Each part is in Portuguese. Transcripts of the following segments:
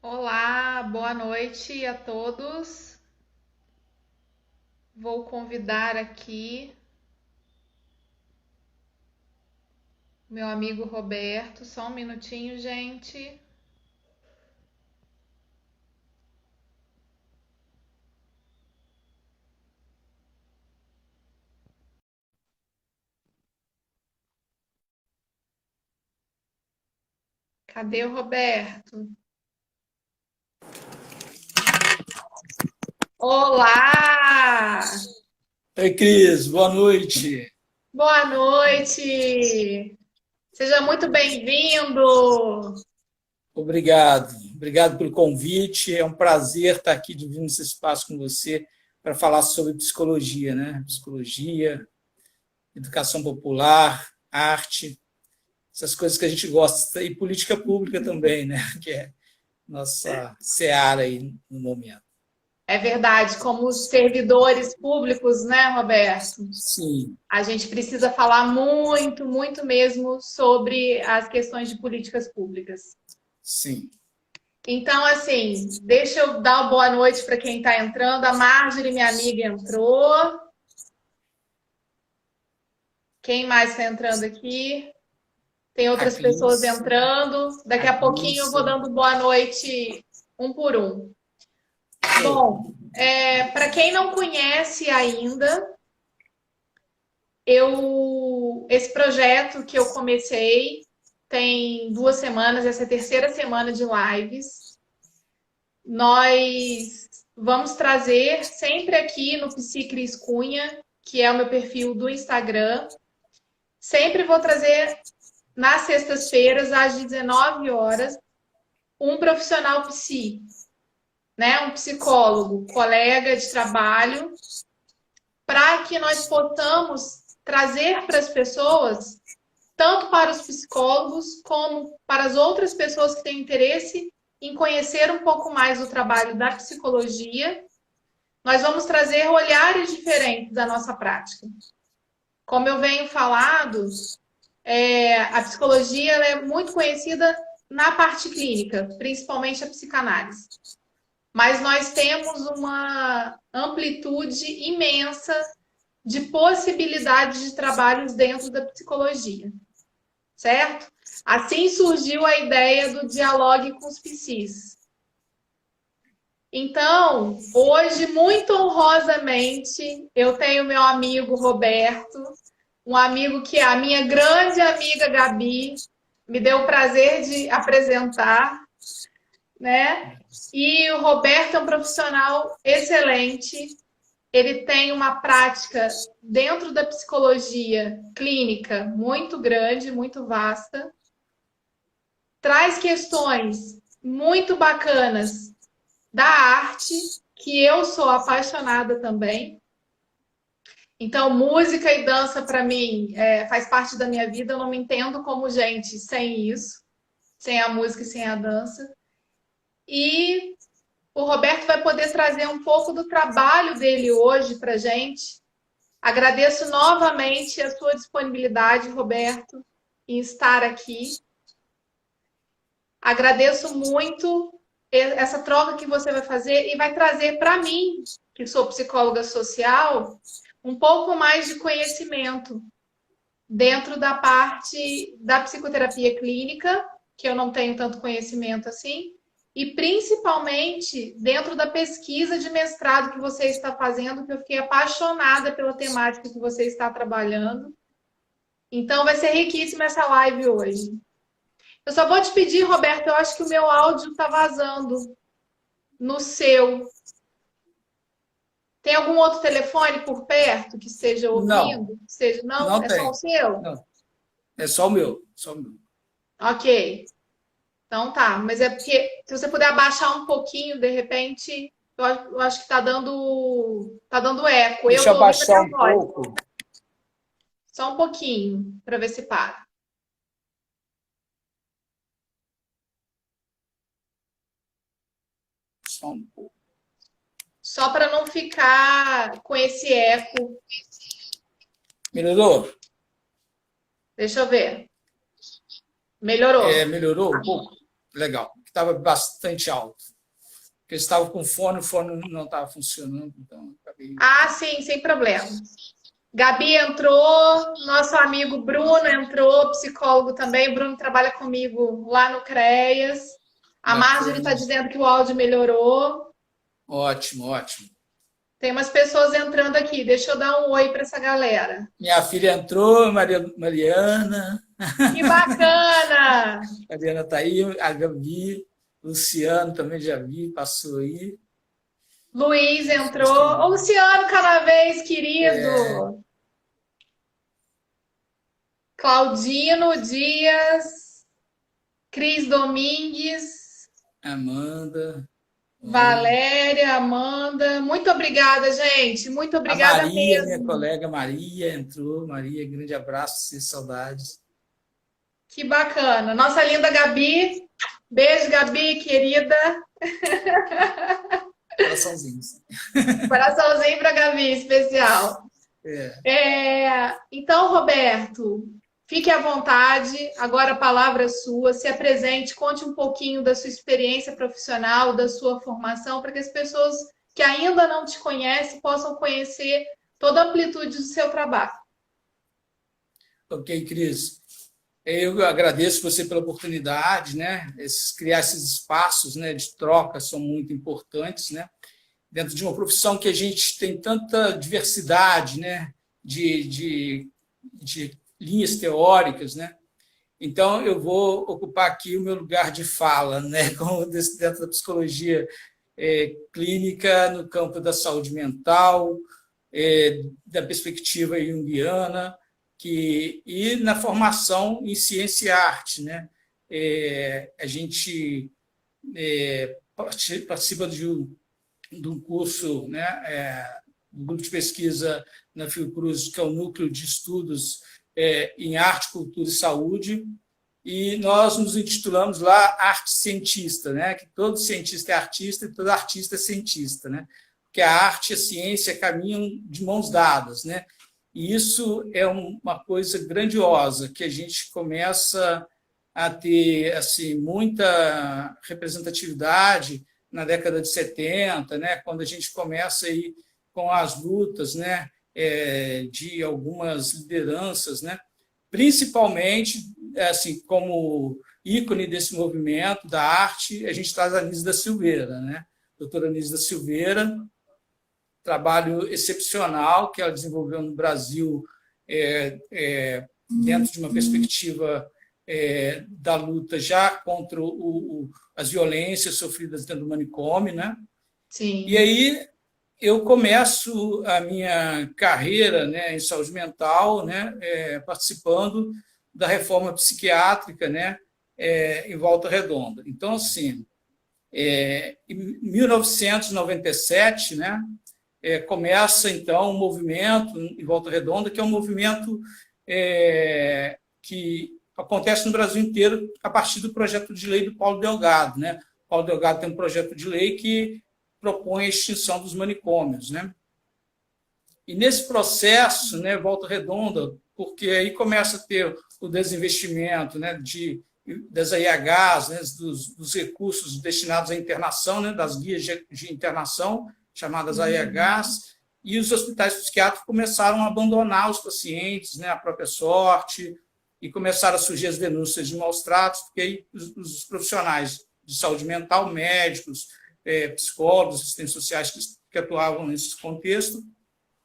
Olá, boa noite a todos. Vou convidar aqui meu amigo Roberto. Só um minutinho, gente. Cadê o Roberto? Olá! Oi, Cris, boa noite. Boa noite! Seja muito bem-vindo! Obrigado pelo convite. É um prazer estar aqui dividindo esse espaço com você para falar sobre psicologia, né? Psicologia, educação popular, arte, essas coisas que a gente gosta, e política pública também, né? Que é nossa seara aí no momento. É verdade, como servidores públicos, né, Roberto? Sim, A gente precisa falar muito, muito mesmo sobre as questões de políticas públicas. sim. Então, assim, deixa eu dar uma boa noite para quem está entrando. A Marjorie, minha amiga, entrou. Quem mais está entrando aqui? Tem A outras pessoas Cris, entrando. Daqui a a pouquinho eu vou Clícia. dando boa noite um por um. Show. Bom, para quem não conhece ainda, esse projeto que eu comecei tem 2 semanas, essa é a terceira semana de lives. Nós vamos trazer sempre aqui no Psi Cris Cunha, que é o meu perfil do Instagram. Sempre vou trazer nas sextas-feiras, às 19 horas, um profissional psi, né? Um psicólogo, colega de trabalho, para que nós possamos trazer para as pessoas, tanto para os psicólogos como para as outras pessoas que têm interesse em conhecer um pouco mais do trabalho da psicologia. Nós vamos trazer olhares diferentes da nossa prática. Como eu venho falado, a psicologia ela é muito conhecida na parte clínica, principalmente a psicanálise. Mas nós temos uma amplitude imensa de possibilidades de trabalhos dentro da psicologia, certo? Assim surgiu a ideia do Dialogue com os Psis. Então, hoje, muito honrosamente, eu tenho meu amigo Roberto, um amigo que a minha grande amiga Gabi me deu o prazer de apresentar, né? E o Roberto é um profissional excelente. Ele tem uma prática dentro da psicologia clínica muito grande, muito vasta. Traz questões muito bacanas da arte, que eu sou apaixonada também. Então, música e dança, para mim, faz parte da minha vida. Eu não me entendo como gente sem isso, sem a música e sem a dança. E o Roberto vai poder trazer um pouco do trabalho dele hoje para gente. Agradeço novamente a sua disponibilidade, Roberto, em estar aqui. Agradeço muito essa troca que você vai fazer e vai trazer para mim, que sou psicóloga social, um pouco mais de conhecimento dentro da parte da psicoterapia clínica, que eu não tenho tanto conhecimento assim, e principalmente dentro da pesquisa de mestrado que você está fazendo, que eu fiquei apaixonada pela temática que você está trabalhando. Então vai ser riquíssima essa live hoje. Eu só vou te pedir, Roberto, eu acho que o meu áudio está vazando no seu. Tem algum outro telefone por perto que esteja Não, ouvindo? Que seja, não? não É só o tem. seu? Não, é só o meu, só o meu. Ok. Então tá. Mas é porque se você puder abaixar um pouquinho, de repente, eu acho que tá dando eco. Eu Deixa eu tô ouvindo a abaixar minha um voz. pouco. Só um pouquinho, para ver se para. Só um pouco. Só para não ficar com esse eco. Melhorou? Deixa eu ver. Melhorou. Melhorou um pouco? legal, que estava bastante alto. Porque eu estava com fone, o fone não estava funcionando, então acabei... Ah, sim, sem problema. Gabi entrou, nosso amigo Bruno entrou, psicólogo também. O Bruno trabalha comigo lá no CREAS. A Marjorie está Bacana. dizendo que o áudio melhorou. Ótimo, ótimo. Tem umas pessoas entrando aqui. Deixa eu dar um oi para essa galera. Minha filha entrou, Mariana. Que bacana! Mariana está aí, a Gabi, Luciano também já vi, passou aí. Luiz entrou. Ô, Luciano, cada vez, querido. Claudino Dias. Cris Domingues. Amanda. Valéria, Amanda. Muito obrigada, gente. Muito A obrigada Maria, mesmo. minha colega Maria, entrou. Maria, grande abraço, saudades. Que bacana. Nossa linda Gabi. Beijo, Gabi, querida. Coraçãozinho. Coraçãozinho para Gabi, especial. Então, Roberto, fique à vontade. Agora a palavra é sua. Se apresente, conte um pouquinho da sua experiência profissional, da sua formação, para que as pessoas que ainda não te conhecem possam conhecer toda a amplitude do seu trabalho. Ok, Cris. Eu agradeço você pela oportunidade, né? Criar esses espaços, né, de troca são muito importantes, né? Dentro de uma profissão que a gente tem tanta diversidade, né, de linhas teóricas, né? Então, eu vou ocupar aqui o meu lugar de fala, né, como dentro da psicologia clínica, no campo da saúde mental, da perspectiva junguiana, e na formação em ciência e arte, né? A gente participa de um curso, né, do grupo de pesquisa na Fiocruz, que é o Núcleo de Estudos em Arte, Cultura e Saúde, e nós nos intitulamos lá Arte Cientista, né? Que todo cientista é artista e todo artista é cientista, né? Porque a arte e a ciência caminham de mãos dadas, né? E isso é uma coisa grandiosa, que a gente começa a ter assim, muita representatividade na década de 70, né, quando a gente começa aí com as lutas, né, de algumas lideranças, né, principalmente assim, como ícone desse movimento da arte, a gente traz a Anísia da Silveira, né? Doutora Anísia da Silveira, trabalho excepcional que ela desenvolveu no Brasil dentro de uma perspectiva da luta já contra as violências sofridas dentro do manicômio, né? Sim. E aí eu começo a minha carreira, né, em saúde mental, né, participando da reforma psiquiátrica, né, em Volta Redonda. Então, assim, em 1997, né, começa, então, um movimento em Volta Redonda, que é um movimento que acontece no Brasil inteiro a partir do projeto de lei do Paulo Delgado, né? Paulo Delgado tem um projeto de lei que propõe a extinção dos manicômios, né? E nesse processo, né, Volta Redonda, porque aí começa a ter o desinvestimento, né, das AIHs, né, dos recursos destinados à internação, né, das guias de internação, chamadas AIHs, e os hospitais psiquiátricos começaram a abandonar os pacientes, né, à própria sorte, e começaram a surgir as denúncias de maus tratos, porque aí os profissionais de saúde mental, médicos, psicólogos, assistentes sociais que atuavam nesse contexto,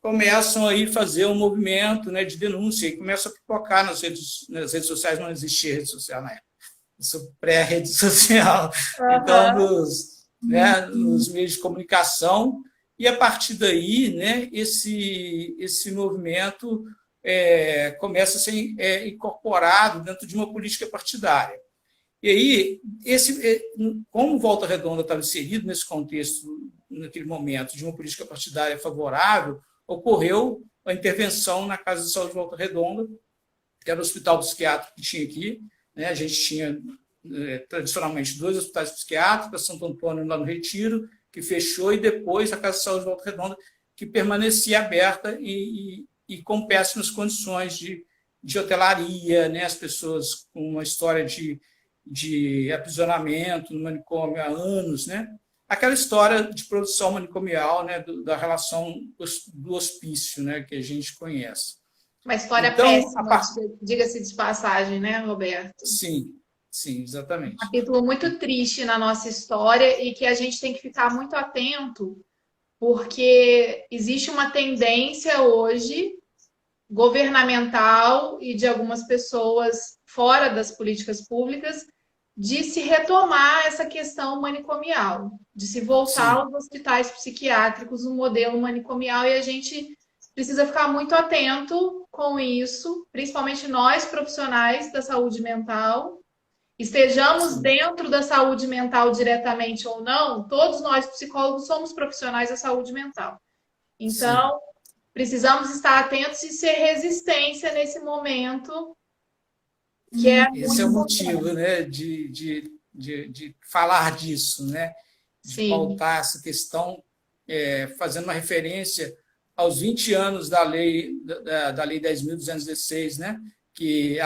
começam aí a fazer um movimento, né, de denúncia, e começam a pipocar nas redes sociais. Não existia rede social na época, isso pré-rede social. Então, nos meios de comunicação, e a partir daí, né, esse movimento começa a ser incorporado dentro de uma política partidária. E aí, como Volta Redonda estava inserido nesse contexto, naquele momento, de uma política partidária favorável, ocorreu a intervenção na Casa de Saúde de Volta Redonda, que era o hospital psiquiátrico que tinha aqui, né? A gente tinha, tradicionalmente, 2 hospitais psiquiátricos, Santo Antônio, lá no Retiro, que fechou, e depois a Casa de Saúde de Volta Redonda, que permanecia aberta e com péssimas condições de hotelaria, né? As pessoas com uma história de de aprisionamento no manicômio há anos, né? Aquela história de produção manicomial, né, da relação do hospício, né, que a gente conhece. Uma história Então, péssima, diga-se de passagem, né, Roberto? sim, sim, Um exatamente. capítulo muito triste na nossa história e que a gente tem que ficar muito atento, porque existe uma tendência hoje governamental e de algumas pessoas fora das políticas públicas de se retomar essa questão manicomial, de se voltar Sim, aos hospitais psiquiátricos, um modelo manicomial, e a gente precisa ficar muito atento com isso, principalmente nós, profissionais da saúde mental, estejamos sim, dentro da saúde mental diretamente ou não, todos nós, psicólogos, somos profissionais da saúde mental. sim. Então, precisamos estar atentos e ser resistência nesse momento, que é Esse muito é o importante. motivo, né, de falar disso, né, de Sim, pautar essa questão, fazendo uma referência aos 20 anos da da lei 10.216, né, que é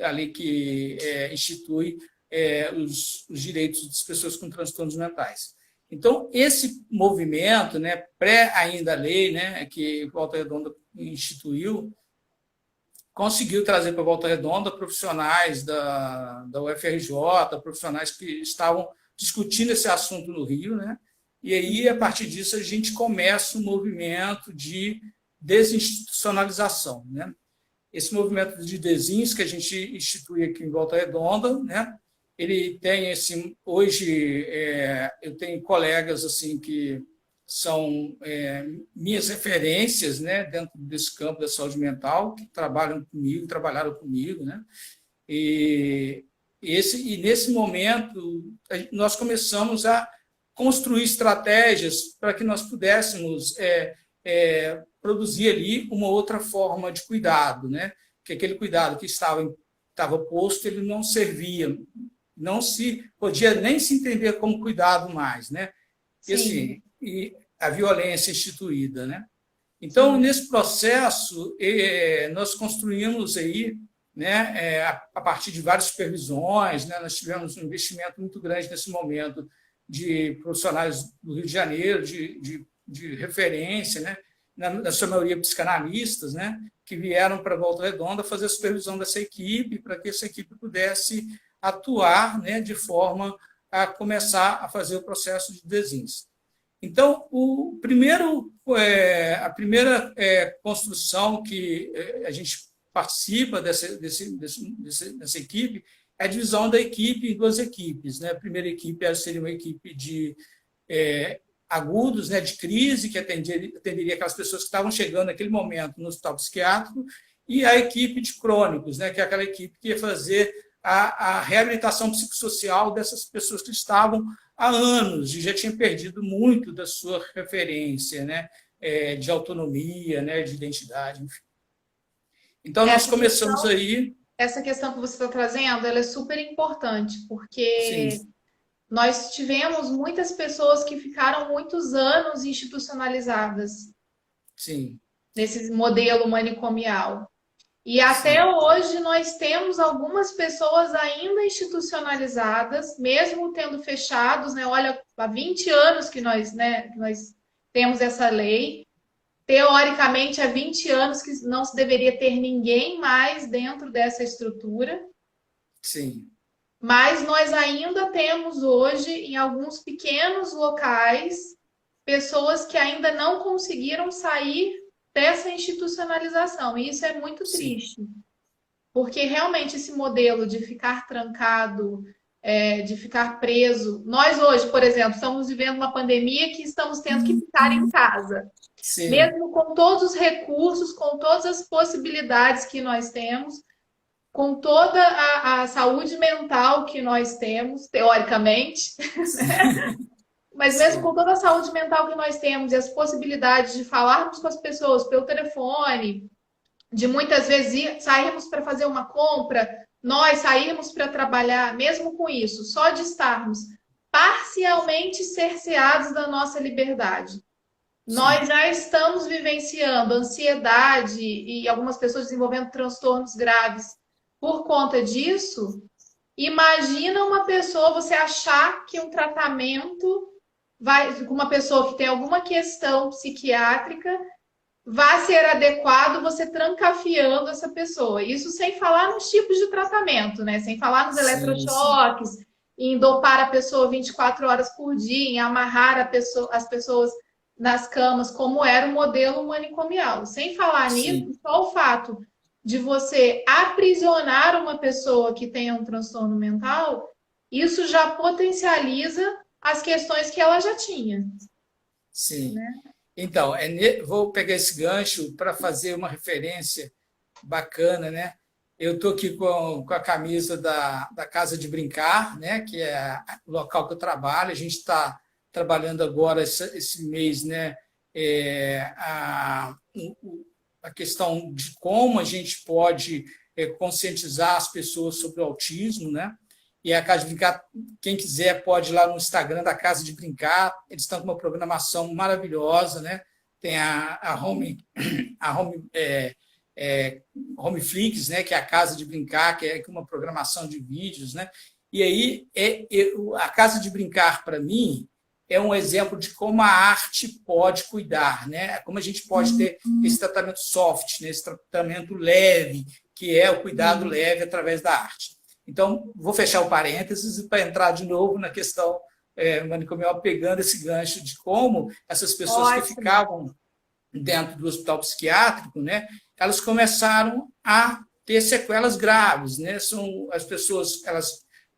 a lei que institui os direitos das pessoas com transtornos mentais. Então, esse movimento, né, pré ainda a lei, né, que Volta Redonda instituiu, conseguiu trazer para Volta Redonda profissionais da UFRJ, profissionais que estavam discutindo esse assunto no Rio, né? E aí, a partir disso, a gente começa um movimento de desinstitucionalização, né? Esse movimento de desins que a gente institui aqui em Volta Redonda, né? Ele tem esse hoje eu tenho colegas assim que são minhas referências, né, dentro desse campo da saúde mental, que trabalharam comigo, né, e nesse momento nós começamos a construir estratégias para que nós pudéssemos produzir ali uma outra forma de cuidado, né, que aquele cuidado que estava posto ele não servia, não se podia nem se entender como cuidado mais, né, e sim, assim, a violência instituída, né? Então, sim. nesse processo, nós construímos aí, né, a partir de várias supervisões, né, nós tivemos um investimento muito grande nesse momento de profissionais do Rio de Janeiro, de referência, né, na sua maioria psicanalistas, né, que vieram para a Volta Redonda fazer a supervisão dessa equipe, para que essa equipe pudesse atuar, né, de forma a começar a fazer o processo de desins. Então, a primeira construção que a gente participa dessa equipe é a divisão da equipe em duas equipes, né? A primeira equipe seria uma equipe de agudos, né, de crise, que atenderia aquelas pessoas que estavam chegando naquele momento no hospital psiquiátrico, e a equipe de crônicos, né, que é aquela equipe que ia fazer a reabilitação psicossocial dessas pessoas que estavam há anos e já tinham perdido muito da sua referência, né, de autonomia, né, de identidade, enfim. Então, nós Essa começamos aí. essa questão que você está trazendo, ela é super importante, Sim, porque nós tivemos muitas pessoas que ficaram muitos anos institucionalizadas sim, nesse modelo manicomial. E até sim, hoje nós temos algumas pessoas ainda institucionalizadas, mesmo tendo fechados, né? Olha, há 20 anos que nós temos essa lei. Teoricamente, há 20 anos que não se deveria ter ninguém mais dentro dessa estrutura, sim, mas nós ainda temos hoje, em alguns pequenos locais, pessoas que ainda não conseguiram sair dessa institucionalização. E isso é muito sim, triste. Porque realmente esse modelo de ficar trancado, de ficar preso. Nós hoje, por exemplo, estamos vivendo uma pandemia que estamos tendo que ficar em casa. sim, Mesmo com todos os recursos, com todas as possibilidades que nós temos, com toda a saúde mental que nós temos, teoricamente, mas mesmo com sim, toda a saúde mental que nós temos e as possibilidades de falarmos com as pessoas pelo telefone, de muitas vezes sairmos para fazer uma compra, nós sairmos para trabalhar, mesmo com isso, só de estarmos parcialmente cerceados da nossa liberdade. Nós sim, já estamos vivenciando ansiedade e algumas pessoas desenvolvendo transtornos graves por conta disso. Imagina uma pessoa, você achar que um tratamento vai, com uma pessoa que tem alguma questão psiquiátrica, vai ser adequado você trancafiando essa pessoa. Isso sem falar nos tipos de tratamento, né? Sem falar nos Sim, sim. eletrochoques, em dopar a pessoa 24 horas por dia, em amarrar as pessoas nas camas, como era o modelo manicomial. Sem falar nisso, Sim. só o fato de você aprisionar uma pessoa que tenha um transtorno mental, isso já potencializa as questões que ela já tinha, Sim. né? Então, vou pegar esse gancho para fazer uma referência bacana, né? Eu estou aqui com a camisa da Casa de Brincar, né? Que é o local que eu trabalho. A gente está trabalhando agora esse mês, né? A questão de como a gente pode conscientizar as pessoas sobre o autismo, né? E a Casa de Brincar, quem quiser pode ir lá no Instagram da Casa de Brincar, eles estão com uma programação maravilhosa, né? Tem a Home, Homeflix, né? Que é a Casa de Brincar, que é uma programação de vídeos, né? E aí, a Casa de Brincar, para mim, é um exemplo de como a arte pode cuidar, né? Como a gente pode ter esse tratamento soft, né? Esse tratamento leve, que é o cuidado leve através da arte. Então, vou fechar o parênteses para entrar de novo na questão manicomial, pegando esse gancho de como essas pessoas que Ótimo. ficavam dentro do hospital psiquiátrico, né, elas começaram a ter sequelas graves, né? São as pessoas,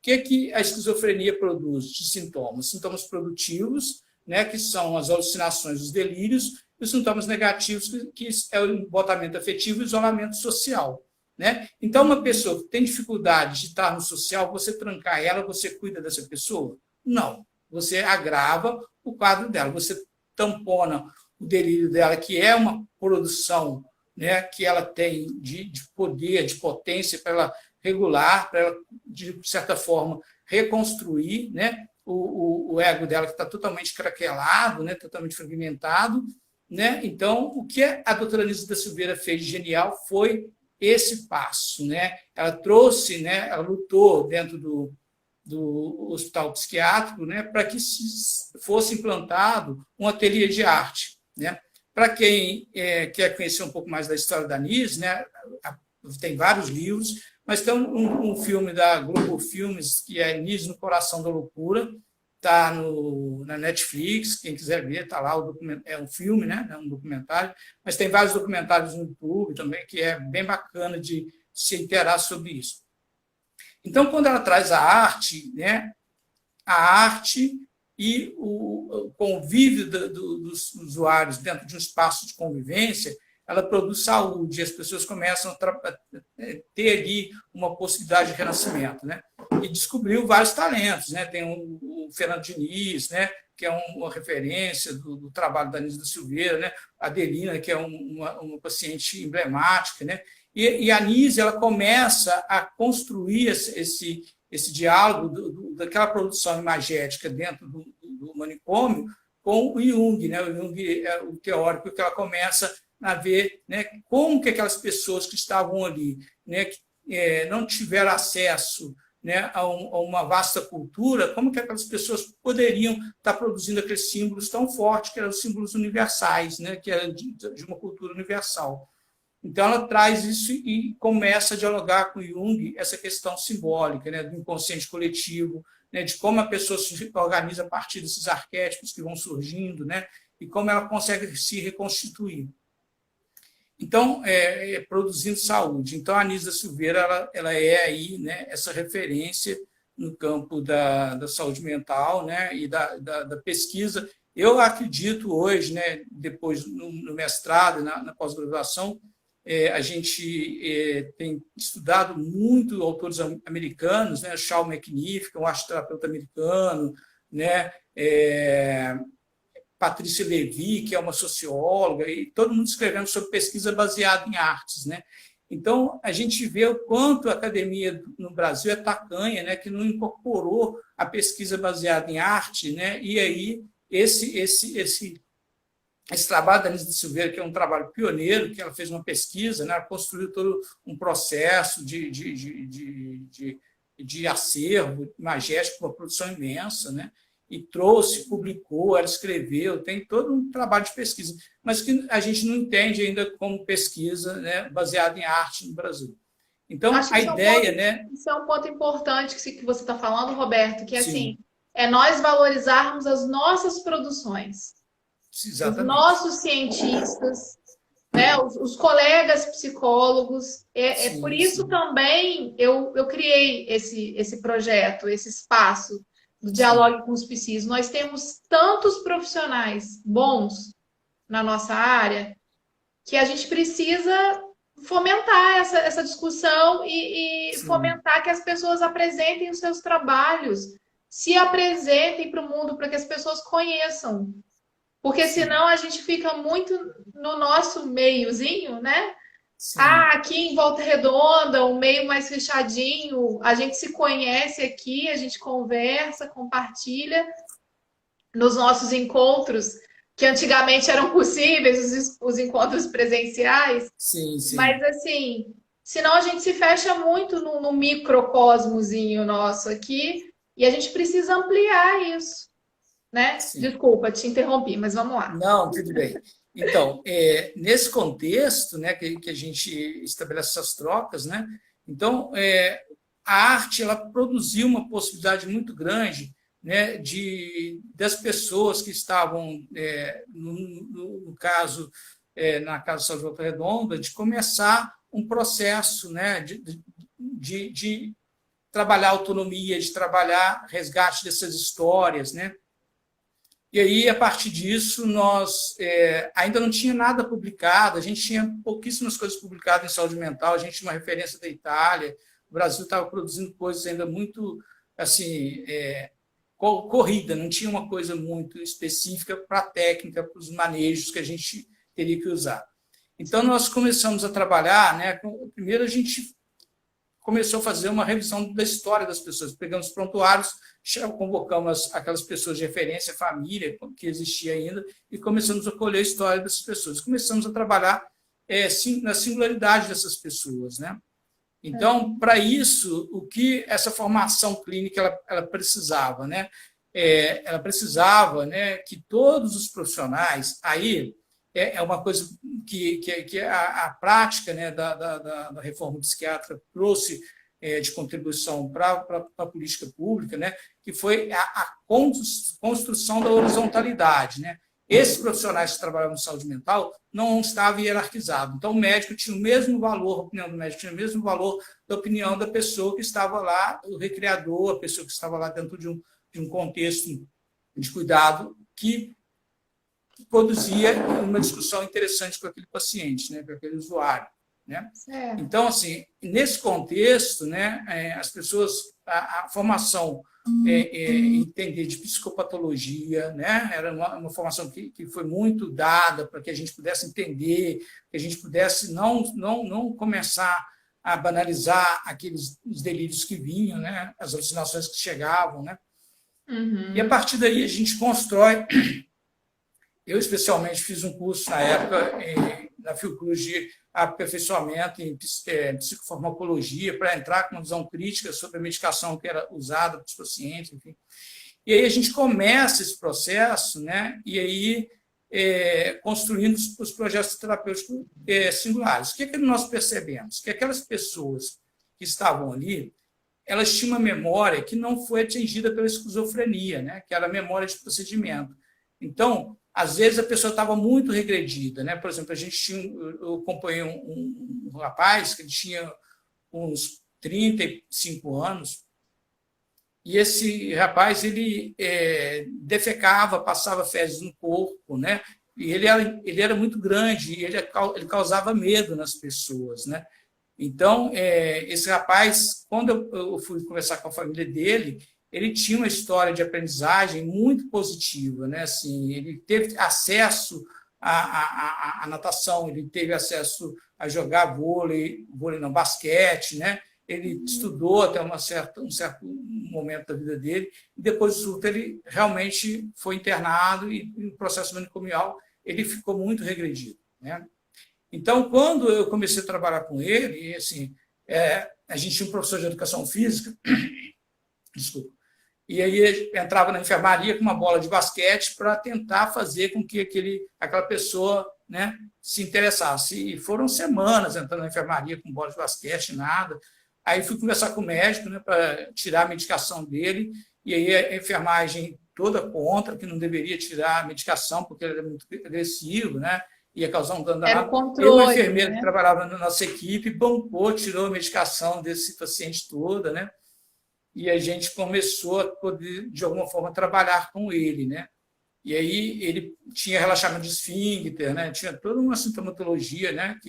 que a esquizofrenia produz de sintomas? Sintomas produtivos, né, que são as alucinações, os delírios, e os sintomas negativos, que é o embotamento afetivo e o isolamento social. Né? Então, uma pessoa que tem dificuldade de estar no social, você trancar ela, você cuida dessa pessoa? Não. Você agrava o quadro dela, você tampona o delírio dela, que é uma produção, né, que ela tem de poder, de potência para ela regular, para ela, de certa forma, reconstruir, né, o ego dela, que está totalmente craquelado, né, totalmente fragmentado. Né? Então, o que a doutora Anísia da Silveira fez de genial foi esse passo, né? Ela trouxe, né? Ela lutou dentro do hospital psiquiátrico, né? Para que fosse implantado um ateliê de arte, né? Para quem quer conhecer um pouco mais da história da Anísia, né? Tem vários livros, mas tem um filme da Globo Filmes que é Anísia no Coração da Loucura, está na Netflix, quem quiser ver, está lá, é um filme, né? É um documentário, mas tem vários documentários no YouTube também, que é bem bacana de se interar sobre isso. Então, quando ela traz a arte, né? A arte e o convívio dos usuários dentro de um espaço de convivência, ela produz saúde, e as pessoas começam a ter ali uma possibilidade de renascimento, né? E descobriu vários talentos, né? Tem o Fernando Diniz, né? Que é uma referência do trabalho da Anísia da Silveira, né? A Adelina, que é uma paciente emblemática, né? E a Anísia, ela começa a construir esse diálogo daquela produção imagética dentro do manicômio com o Jung, né? O Jung é o teórico que ela começa a ver, né, como que aquelas pessoas que estavam ali, né, que não tiveram acesso, né, a uma vasta cultura, como que aquelas pessoas poderiam estar produzindo aqueles símbolos tão fortes, que eram os símbolos universais, né, que eram de uma cultura universal. Então, ela traz isso e começa a dialogar com Jung essa questão simbólica, né, do inconsciente coletivo, né, de como a pessoa se organiza a partir desses arquétipos que vão surgindo, né, e como ela consegue se reconstituir. Então, produzindo saúde. Então, a Anísia Silveira ela é aí, né, essa referência no campo da saúde mental, né, e da pesquisa. Eu acredito hoje, né, depois no mestrado, na pós-graduação, a gente tem estudado muito autores americanos, né, Charles McNiff, que é um arteterapeuta americano, né, Patrícia Levy, que é uma socióloga, e todo mundo escrevendo sobre pesquisa baseada em artes, né? Então, a gente vê o quanto a academia no Brasil é tacanha, né, que não incorporou a pesquisa baseada em arte, né? E aí esse trabalho da Anísia da Silveira, que é um trabalho pioneiro, que ela fez uma pesquisa, né, ela construiu todo um processo de de acervo imagético, uma produção imensa, né? E trouxe, publicou, ela escreveu, tem todo um trabalho de pesquisa, mas que a gente não entende ainda como pesquisa, né, baseada em arte no Brasil. Então, Acho que a ideia, né? isso é um ponto importante que você está falando, Roberto, que assim, Sim, é nós valorizarmos as nossas produções, os exatamente. nossos cientistas, né, os colegas psicólogos. É por Sim, isso sim, também eu criei esse projeto, esse espaço do sim, Dialogue com os Psis. Nós temos tantos profissionais bons na nossa área que a gente precisa fomentar essa discussão e sim, fomentar que as pessoas apresentem os seus trabalhos, se apresentem para o mundo, para que as pessoas conheçam. Porque sim, senão a gente fica muito no nosso meiozinho, né? sim, Ah, aqui em Volta Redonda, um meio mais fechadinho, a gente se conhece aqui, a gente conversa, compartilha nos nossos encontros, que antigamente eram possíveis, os encontros presenciais, sim, mas sim, assim, senão a gente se fecha muito no microcosmozinho nosso aqui, e a gente precisa ampliar isso, né? sim. Desculpa, te interrompi, mas vamos lá. Não, tudo bem. Então, nesse contexto, né, que a gente estabelece essas trocas, né, então, a arte ela produziu uma possibilidade muito grande, né, das pessoas que estavam, no caso, na Casa de Saúde de Volta Redonda, de começar um processo, né, de trabalhar autonomia, de trabalhar resgate dessas histórias, né. E aí, a partir disso, nós ainda não tinha nada publicado, a gente tinha pouquíssimas coisas publicadas em saúde mental, a gente tinha uma referência da Itália, o Brasil estava produzindo coisas ainda muito assim, corrida, não tinha uma coisa muito específica para a técnica, para os manejos que a gente teria que usar. Então, nós começamos a trabalhar, né, primeiro a gente começou a fazer uma revisão da história das pessoas. Pegamos os prontuários, convocamos aquelas pessoas de referência, família, que existia ainda, e começamos a colher a história dessas pessoas. Começamos a trabalhar na singularidade dessas pessoas, né? Então, para isso, o que essa formação clínica ela precisava, né? Ela precisava, né, que todos os profissionais, aí é uma coisa que a prática, né, da reforma psiquiátrica trouxe de contribuição para a política pública, né, que foi a construção da horizontalidade, né? Esses profissionais que trabalhavam em saúde mental não estavam hierarquizados. Então, o médico tinha o mesmo valor, a opinião do médico tinha o mesmo valor da opinião da pessoa que estava lá, o recreador, a pessoa que estava lá dentro de um contexto de cuidado que produzia uma discussão interessante com aquele paciente, né, com aquele usuário, né? Certo. Então, assim, nesse contexto, né, as pessoas, a formação entender de psicopatologia, né, era uma formação que foi muito dada para que a gente pudesse entender, que a gente pudesse não começar a banalizar aqueles os delírios que vinham, né, as alucinações que chegavam, né? E a Uhum. partir daí a gente constrói. Eu, especialmente, fiz um curso na época na Fiocruz de aperfeiçoamento em psicofarmacologia para entrar com uma visão crítica sobre a medicação que era usada para os pacientes, enfim. E aí a gente começa esse processo, né? E aí construindo os projetos terapêuticos singulares. O que nós percebemos? Que aquelas pessoas que estavam ali, elas tinham uma memória que não foi atingida pela esquizofrenia, né? Que era a memória de procedimento. Então, às vezes a pessoa estava muito regredida, né? Por exemplo, eu acompanhei um rapaz que ele tinha uns 35 anos, e esse rapaz ele defecava, passava fezes no corpo, né? E ele era muito grande, e ele causava medo nas pessoas, né? Então, esse rapaz, quando eu fui conversar com a família dele, ele tinha uma história de aprendizagem muito positiva, né? Assim, ele teve acesso à natação, ele teve acesso a jogar vôlei não, basquete, né? Ele estudou até um certo momento da vida dele, e depois do surto ele realmente foi internado e no processo manicomial ele ficou muito regredido, né? Então, quando eu comecei a trabalhar com ele, assim, a gente tinha um professor de educação física, desculpa, e aí entrava na enfermaria com uma bola de basquete para tentar fazer com que aquela pessoa, né, se interessasse. E foram semanas entrando na enfermaria com bola de basquete, nada. Aí fui conversar com o médico, né, para tirar a medicação dele, e aí a enfermagem toda contra, que não deveria tirar a medicação porque ele era muito agressivo, né, ia causar um dano Era o danado. E uma controle, enfermeira né? que trabalhava na nossa equipe bancou, tirou a medicação desse paciente toda, né? E a gente começou a poder, de alguma forma, trabalhar com ele, né? E aí ele tinha relaxamento de esfíncter, né? Tinha toda uma sintomatologia, né?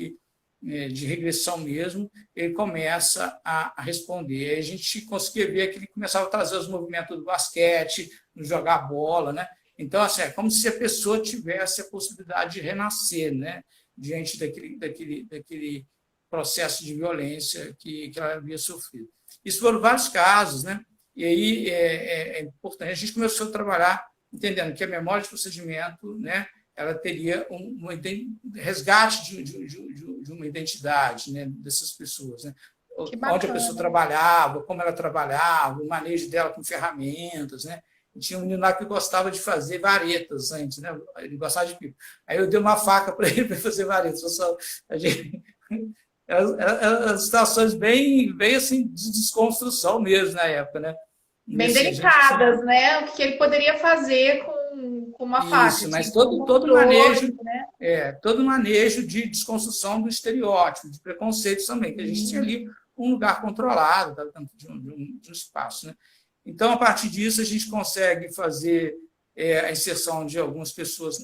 De regressão mesmo, ele começa a responder. Aí a gente conseguia ver que ele começava a trazer os movimentos do basquete, jogar bola, né? Então, assim, é como se a pessoa tivesse a possibilidade de renascer, né? Diante daquele processo de violência que ela havia sofrido. Isso foram vários casos, né? E aí é importante. A gente começou a trabalhar entendendo que a memória de procedimento, né, ela teria um resgate de uma identidade, né, dessas pessoas, né? Onde a pessoa trabalhava, como ela trabalhava, o manejo dela com ferramentas, né? E tinha um menino lá que gostava de fazer varetas antes, né? Ele gostava de pico. Aí eu dei uma faca para ele para fazer varetas. A gente, eram situações bem assim, de desconstrução mesmo na época, né? Bem delicadas, né? O que ele poderia fazer com uma faca. Isso, mas Tinha todo controle, né? todo manejo de desconstrução do estereótipo, de preconceitos também, que a gente tinha ali um lugar controlado, dentro de um espaço, né? Então, a partir disso, a gente consegue fazer a inserção de algumas pessoas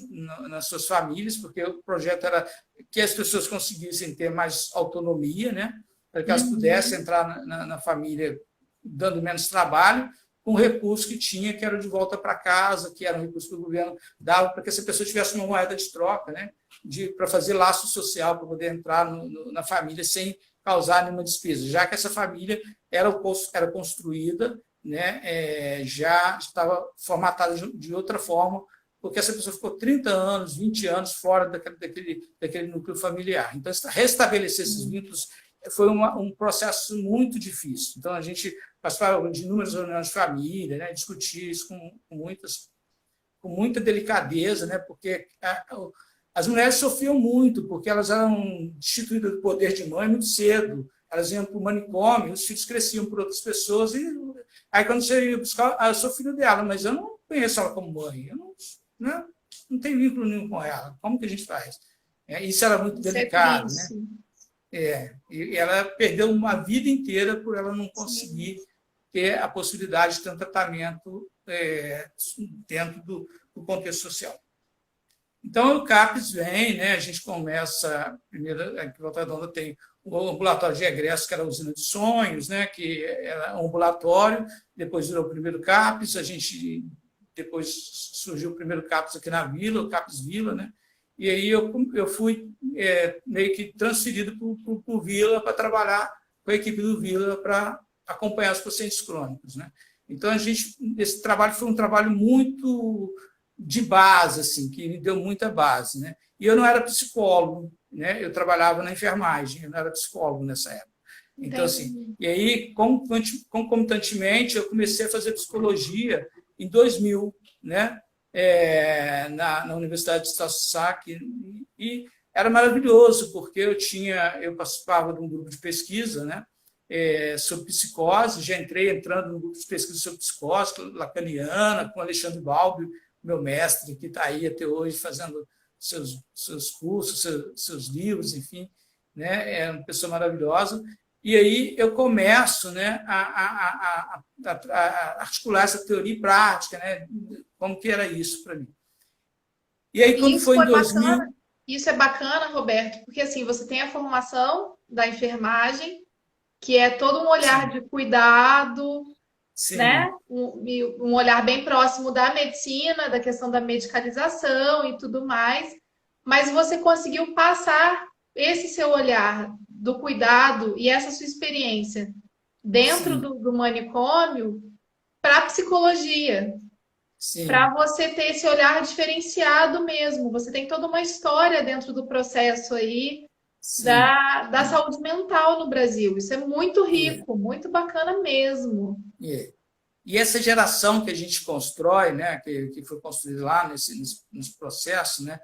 nas suas famílias, porque o projeto era que as pessoas conseguissem ter mais autonomia, né? Para que elas pudessem entrar na família dando menos trabalho, com o recurso que tinha, que era de volta para casa, que era um recurso que o governo dava para que essa pessoa tivesse uma moeda de troca, né? Para fazer laço social, para poder entrar na família sem causar nenhuma despesa, já que essa família era construída, né? Já estava formatada de outra forma, porque essa pessoa ficou 30 anos, 20 anos fora daquele núcleo familiar. Então, restabelecer esses vínculos foi um processo muito difícil. Então, a gente participava de inúmeras reuniões de família, né? Discutir isso com muita delicadeza, né? Porque as mulheres sofriam muito, porque elas eram destituídas do poder de mãe muito cedo. Elas iam para o manicômio, os filhos cresciam por outras pessoas, e aí quando você ia buscar, eu sou filho dela, mas eu não conheço ela como mãe, eu não tenho vínculo nenhum com ela, como que a gente faz? Isso era muito delicado, né? E ela perdeu uma vida inteira por ela não conseguir ter a possibilidade de ter um tratamento dentro do contexto social. Então, o CAPES vem, né? A gente começa, primeiro, aqui em Volta Redonda tem o ambulatório de egresso, que era a usina de sonhos, né? Que era um ambulatório, depois virou o primeiro CAPES, depois surgiu o primeiro CAPES aqui na Vila, o CAPES Vila, né? E aí eu fui meio que transferido para o Vila para trabalhar com a equipe do Vila para acompanhar os pacientes crônicos, né? Então, esse trabalho foi um trabalho muito de base, assim, que me deu muita base, né? E eu não era psicólogo, né? Eu trabalhava na enfermagem, eu não era psicólogo nessa época. Então, assim, e aí, concomitantemente, eu comecei a fazer psicologia em 2000, né? Na Universidade de Sasaki, e era maravilhoso, porque eu participava de um grupo de pesquisa, né? Sobre psicose, já entrando no grupo de pesquisa sobre psicose, lacaniana, com Alexandre Balbi, meu mestre, que está aí até hoje fazendo seus cursos, seus livros, enfim, né? É uma pessoa maravilhosa. E aí eu começo, né, a articular essa teoria e prática, né? Como que era isso para mim. E aí, quando foi em 2000... Isso é bacana, Roberto, porque assim, você tem a formação da enfermagem, que é todo um olhar de cuidado, né? Um olhar bem próximo da medicina, da questão da medicalização e tudo mais, mas você conseguiu passar esse seu olhar do cuidado e essa sua experiência dentro do manicômio para a psicologia, para você ter esse olhar diferenciado mesmo. Você tem toda uma história dentro do processo aí, sim. da saúde mental no Brasil. Isso é muito É, rico, muito bacana mesmo. é. E essa geração que a gente constrói, né, que foi construída lá nesse processo, né,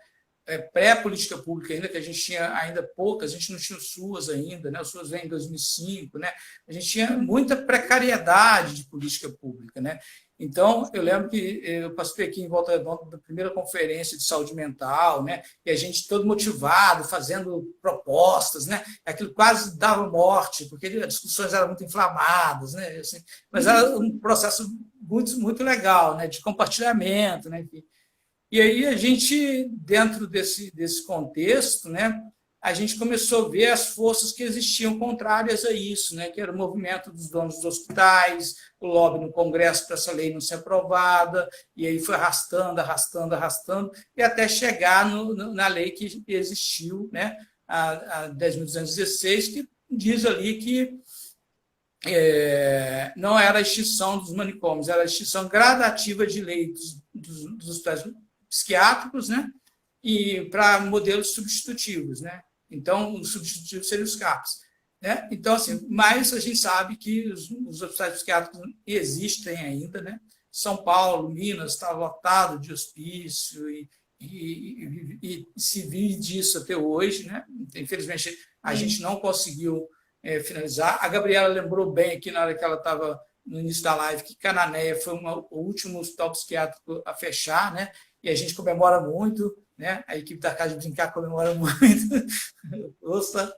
pré-política pública ainda, que a gente tinha ainda poucas, a gente não tinha o SUAS ainda, né? O SUAS veio em 2005, né? A gente tinha muita precariedade de política pública, né? Então, eu lembro que eu participei aqui em Volta Redonda da primeira conferência de saúde mental, né? E a gente todo motivado, fazendo propostas, né? Aquilo quase dava morte, porque as discussões eram muito inflamadas, né? Assim, mas era um processo muito, muito legal, né? De compartilhamento, né? Enfim. E aí a gente, dentro desse contexto, né, a gente começou a ver as forças que existiam contrárias a isso, né, que era o movimento dos donos dos hospitais, o lobby no Congresso para essa lei não ser aprovada, e aí foi arrastando, arrastando, arrastando, e até chegar na lei que existiu, né, a 10.216, que diz ali que não era a extinção dos manicômios, era a extinção gradativa de leitos dos hospitais psiquiátricos, né? E para modelos substitutivos, né? Então, os substitutivos seriam os CAPs. Né? Então, assim, mas a gente sabe que os hospitais psiquiátricos existem ainda, né? São Paulo, Minas, está lotado de hospício e se vive disso até hoje, né? Infelizmente, a gente não conseguiu finalizar. A Gabriela lembrou bem aqui na hora que ela estava no início da live que Cananéia foi o último hospital psiquiátrico a fechar, né? E a gente comemora muito, né? A equipe da Casa de Brincar comemora muito. Ouça.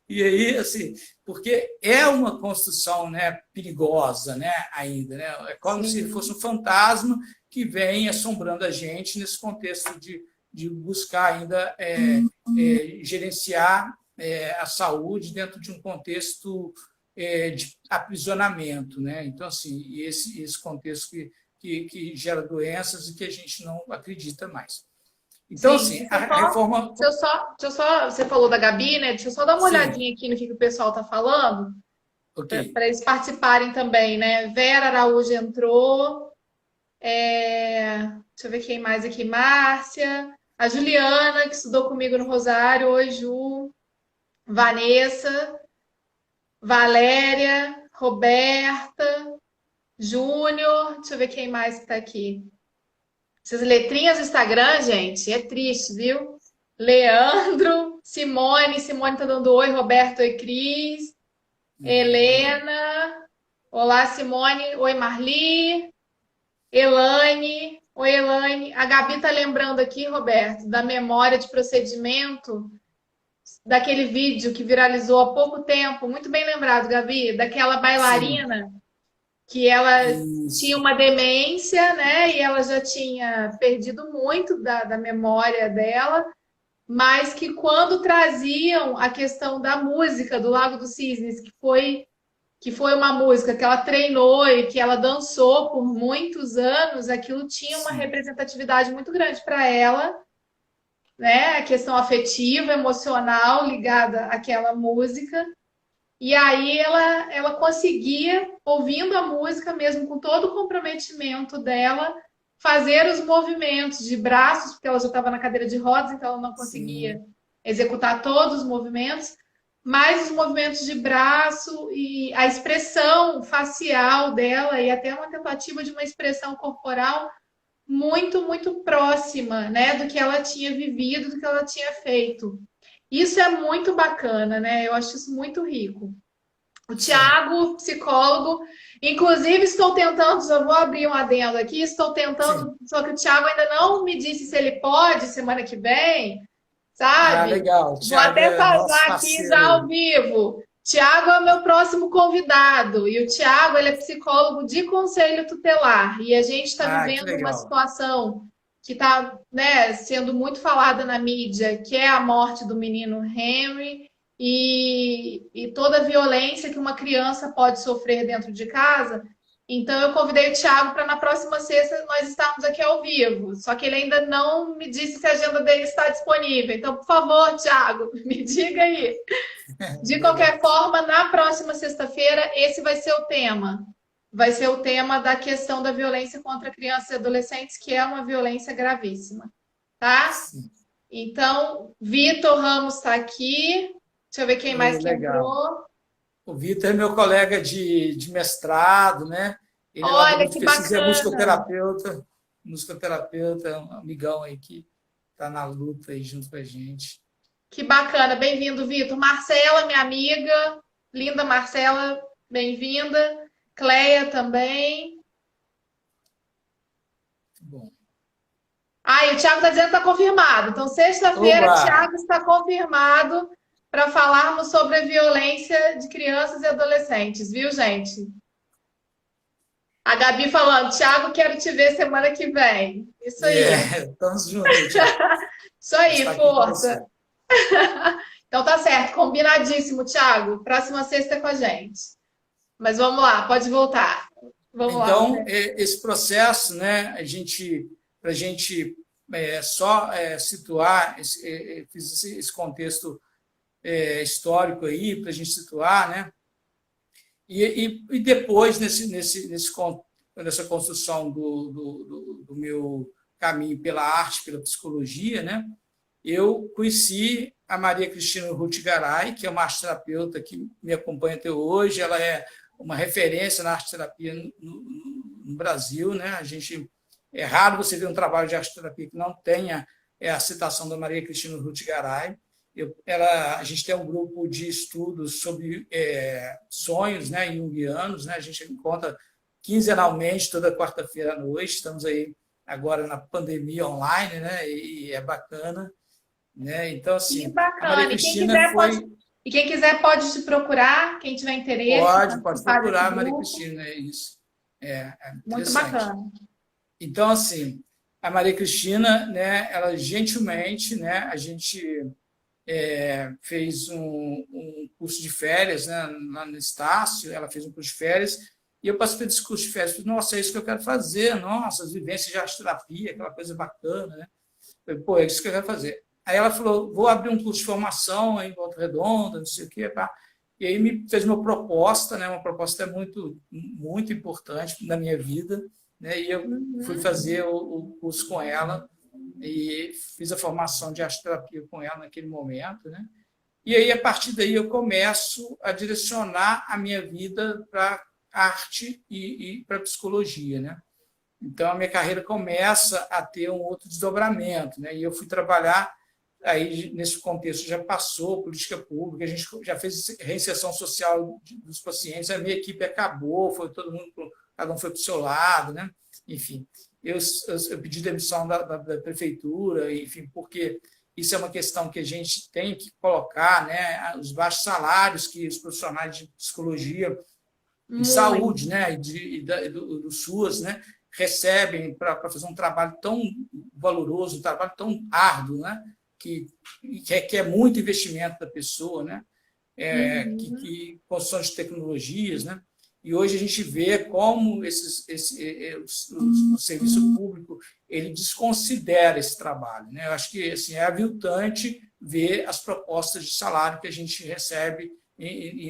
E aí, assim, porque é uma construção, né, perigosa, né, ainda, né? É como se fosse um fantasma que vem assombrando a gente nesse contexto de buscar ainda gerenciar a saúde dentro de um contexto de aprisionamento, né? Então, assim, esse contexto que gera doenças e que a gente não acredita mais. Então, Sim, assim, a reforma... você falou da Gabi, né? Deixa eu só dar uma Sim, olhadinha aqui no que o pessoal está falando, ok. para eles participarem também, né? Vera Araújo entrou, deixa eu ver quem mais aqui, Márcia, a Juliana, que estudou comigo no Rosário, oi, Ju, Vanessa, Valéria, Roberta, Júnior, deixa eu ver quem mais que tá aqui. Essas letrinhas do Instagram, gente, é triste, viu? Leandro, Simone tá dando oi, Roberto, oi, Cris, Helena, olá, Simone, oi, Marli, Elaine, oi, Elaine. A Gabi tá lembrando aqui, Roberto, da memória de procedimento daquele vídeo que viralizou há pouco tempo, muito bem lembrado, Gabi, daquela Sim, bailarina que ela tinha isso. uma demência, né? E ela já tinha perdido muito da memória dela, mas que quando traziam a questão da música do Lago dos Cisnes, que foi uma música que ela treinou e que ela dançou por muitos anos, aquilo tinha uma Sim, representatividade muito grande para ela, né? A questão afetiva, emocional ligada àquela música. E aí ela conseguia, ouvindo a música, mesmo com todo o comprometimento dela, fazer os movimentos de braços, porque ela já estava na cadeira de rodas, então ela não conseguia sim, executar todos os movimentos, mas os movimentos de braço e a expressão facial dela e até uma tentativa de uma expressão corporal muito, muito próxima, né, do que ela tinha vivido, do que ela tinha feito. Isso é muito bacana, né? Eu acho isso muito rico. O sim. Tiago, psicólogo, inclusive estou tentando, já vou abrir um adendo aqui, estou Sim. tentando, só que o Tiago ainda não me disse se ele pode semana que vem, Ah, sabe? legal. O Vou Thiago até é nosso falar aqui parceiro já ao aí. vivo. Tiago é o meu próximo convidado e o Tiago ele é psicólogo de conselho tutelar e a gente está Ah, que vivendo uma legal. situação que está, né, sendo muito falada na mídia, que é a morte do menino Henry e toda a violência que uma criança pode sofrer dentro de casa. Então, eu convidei o Thiago para na próxima sexta nós estarmos aqui ao vivo. Só que ele ainda não me disse se a agenda dele está disponível. Então, por favor, Thiago, me diga aí. De qualquer Legal. forma, na próxima sexta-feira, esse vai ser o tema. Vai ser o tema da questão da violência contra crianças e adolescentes, que é uma violência gravíssima, tá? Sim. Então, Vitor Ramos está aqui. Deixa eu ver quem mais que Legal. entrou. O Vitor é meu colega de mestrado, né? Ele é lá do Olha grupo de que pesquisa, é bacana. musicoterapeuta, é um amigão aí que está na luta aí junto com a gente. Que bacana. Bem-vindo, Vitor. Marcela, minha amiga. Linda Marcela, bem-vinda. Cleia também. Muito bom. Ah, e o Thiago está dizendo que está confirmado. Então, sexta-feira, Oba! Thiago está confirmado para falarmos sobre a violência de crianças e adolescentes, viu, gente? A Gabi falando, Thiago, quero te ver semana que vem. Isso aí. Estamos juntos aí, Tiago. Isso A gente aí, está aqui com força. você. Então tá certo, combinadíssimo, Thiago. Próxima sexta é com a gente. Mas vamos lá, pode voltar. Vamos lá. Então, esse processo, né, para a gente só situar, fiz esse contexto histórico aí, para a gente situar, né, e depois, nessa construção do meu caminho pela arte, pela psicologia, né, eu conheci a Maria Cristina Ruth Garay, que é uma arteterapeuta que me acompanha até hoje. Ela é uma referência na arteterapia no Brasil, né? É raro você ver um trabalho de arteterapia que não tenha a citação da Maria Cristina Ruth Garay. A gente tem um grupo de estudos sobre sonhos, né, junguianos, né? A gente encontra quinzenalmente, toda quarta-feira à noite. Estamos aí agora na pandemia online, né? E é bacana. Né? Então, Que assim, a Maria bacana. Cristina foi. E quem quiser pode te procurar, quem tiver interesse em Pode participar desse procurar a Maria grupo. Cristina, é isso. É Muito interessante. bacana. Então, assim, a Maria Cristina, né, ela gentilmente, né, a gente fez um curso de férias, né, lá no Estácio, ela fez um curso de férias, e eu participei desse curso de férias. Falei, nossa, é isso que eu quero fazer, nossa, as vivências de arteterapia, aquela coisa bacana, né? Falei, pô, é isso que eu quero fazer. Aí ela falou, vou abrir um curso de formação em Volta Redonda, não sei o quê, tá? E aí me fez uma proposta, né? Uma proposta muito, muito importante na minha vida, né? E eu fui fazer o curso com ela e fiz a formação de arteterapia com ela naquele momento, né? E aí, a partir daí, eu começo a direcionar a minha vida para arte e para psicologia, né? Então, a minha carreira começa a ter um outro desdobramento, né? E eu fui trabalhar, aí nesse contexto já passou política pública, a gente já fez reinserção social dos pacientes, a minha equipe acabou, foi todo mundo, cada um foi para o seu lado, né? Enfim, eu pedi demissão da prefeitura, enfim, porque isso é uma questão que a gente tem que colocar, né? Os baixos salários que os profissionais de psicologia e saúde, né? E do SUAS, né? Recebem para fazer um trabalho tão valoroso, um trabalho tão árduo, né? Que requer muito investimento da pessoa, né? Que construção de tecnologias, né? E hoje a gente vê como o serviço público ele desconsidera esse trabalho, né? Eu acho que assim, é aviltante ver as propostas de salário que a gente recebe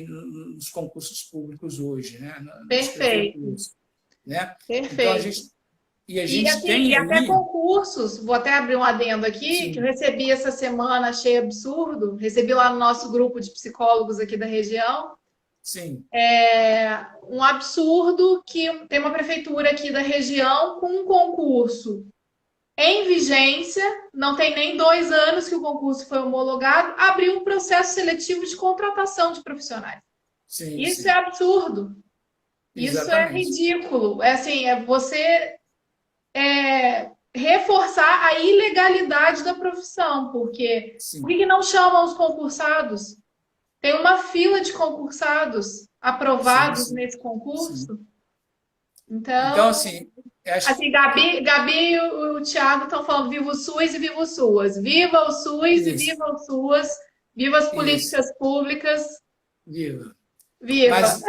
nos concursos públicos hoje, né? Nas Perfeito. prefeituras, né? Perfeito. Então a gente tem e até aí, concursos, vou até abrir um adendo aqui, que eu sim, recebi essa semana, achei absurdo, recebi lá no nosso grupo de psicólogos aqui da região, sim, um absurdo que tem uma prefeitura aqui da região com um concurso em vigência, não tem nem 2 anos que o concurso foi homologado, abriu um processo seletivo de contratação de profissionais. sim, Isso é sim, absurdo. Isso é exatamente, ridículo. É assim, é você reforçar a ilegalidade da profissão, porque por sim, que não chamam os concursados? Tem uma fila de concursados sim, aprovados sim, nesse sim. concurso. Então, Então, assim, acho assim, Gabi e o Thiago estão falando viva o SUS e viva o SUAS. Viva o SUS e isso, viva o SUAS. Viva as isso, políticas públicas. viva. Viva. Mas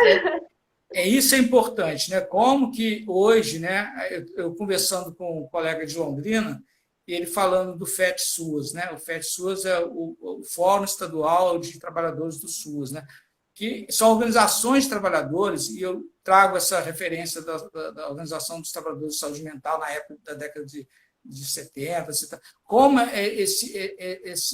isso é importante, né? Como que hoje, né? Eu conversando com um colega de Londrina, e ele falando do FET-SUAS, né? O FET-SUAS é o Fórum Estadual de Trabalhadores do SUAS, né? Que são organizações de trabalhadores, e eu trago essa referência da Organização dos Trabalhadores de Saúde Mental na época da década de 70, etc. Como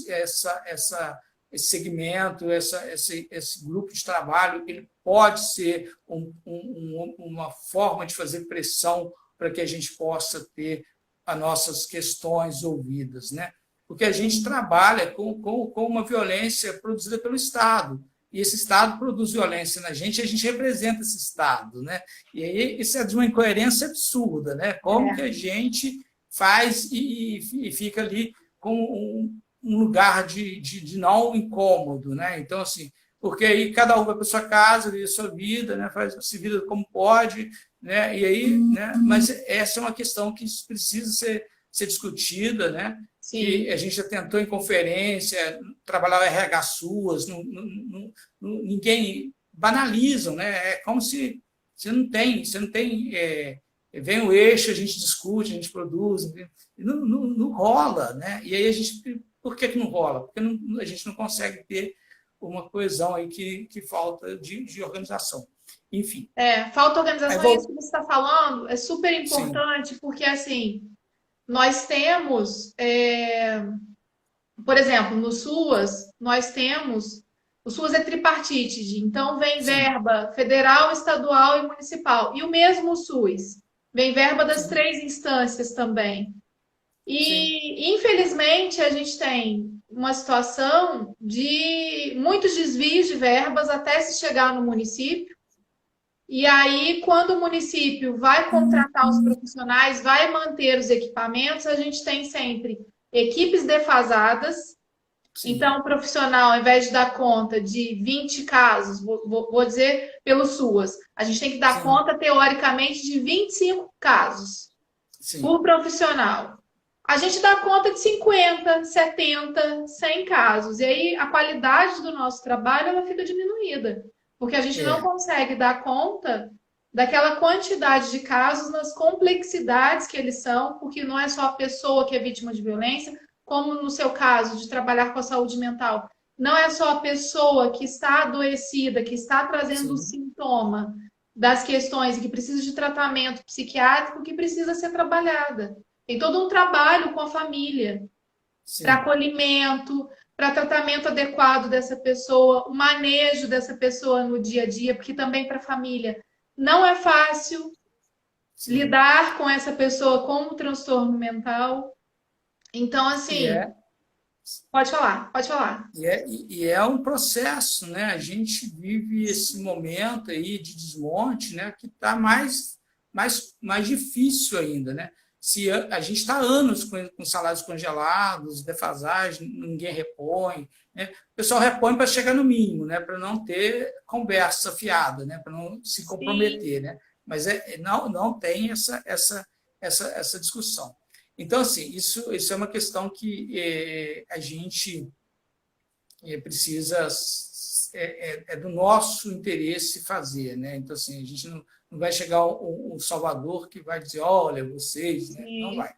essa esse segmento, esse grupo de trabalho, ele pode ser uma forma de fazer pressão para que a gente possa ter as nossas questões ouvidas, né? Porque a gente trabalha com uma violência produzida pelo Estado, e esse Estado produz violência na gente, e a gente representa esse Estado, né? E aí isso é de uma incoerência absurda, né? Como que a gente faz e fica ali com um lugar de não incômodo, né? Então, assim, porque aí cada um vai para sua casa, vive a sua vida, né? Faz se vida como pode, né? E aí, né? Mas essa é uma questão que precisa ser discutida, né? Sim. Que a gente já tentou em conferência, trabalhar o RH SUAS, ninguém banalizam, né? É como se você não tem vem o eixo, a gente discute, a gente produz, não rola, né? E aí a gente, por que não rola? Porque a gente não consegue ter uma coesão aí que falta de organização. Enfim. Falta organização, isso que você está falando é super importante, porque assim, nós temos, por exemplo, no SUAS, o SUAS é tripartite, então vem verba federal, estadual e municipal. E o mesmo SUS, vem verba das 3 instâncias também. E, infelizmente, a gente tem uma situação de muitos desvios de verbas até se chegar no município. E aí, quando o município vai contratar os profissionais, vai manter os equipamentos, a gente tem sempre equipes defasadas. Então, o profissional, ao invés de dar conta de 20 casos, vou dizer pelo SUAS, a gente tem que dar conta, teoricamente, de 25 casos por profissional. A gente dá conta de 50, 70, 100 casos. E aí, a qualidade do nosso trabalho ela fica diminuída. Porque a gente não consegue dar conta daquela quantidade de casos nas complexidades que eles são, porque não é só a pessoa que é vítima de violência, como no seu caso, de trabalhar com a saúde mental. Não é só a pessoa que está adoecida, que está trazendo o sintoma das questões e que precisa de tratamento psiquiátrico que precisa ser trabalhada. Tem todo um trabalho com a família, para acolhimento, para tratamento adequado dessa pessoa, o manejo dessa pessoa no dia a dia, porque também para a família não é fácil lidar com essa pessoa com um transtorno mental. Então, assim, pode falar. E é um processo, né? A gente vive esse momento aí de desmonte, né? Que está mais difícil ainda, né? Se a gente está anos com salários congelados, defasagem, ninguém repõe, né? O pessoal repõe para chegar no mínimo, né? Para não ter conversa fiada, né? Para não se comprometer, né? Mas não tem essa discussão. Então, assim, isso é uma questão que a gente precisa, do nosso interesse fazer, né? Então, assim, a gente não vai chegar um Salvador que vai dizer, olha, vocês, né? Não vai.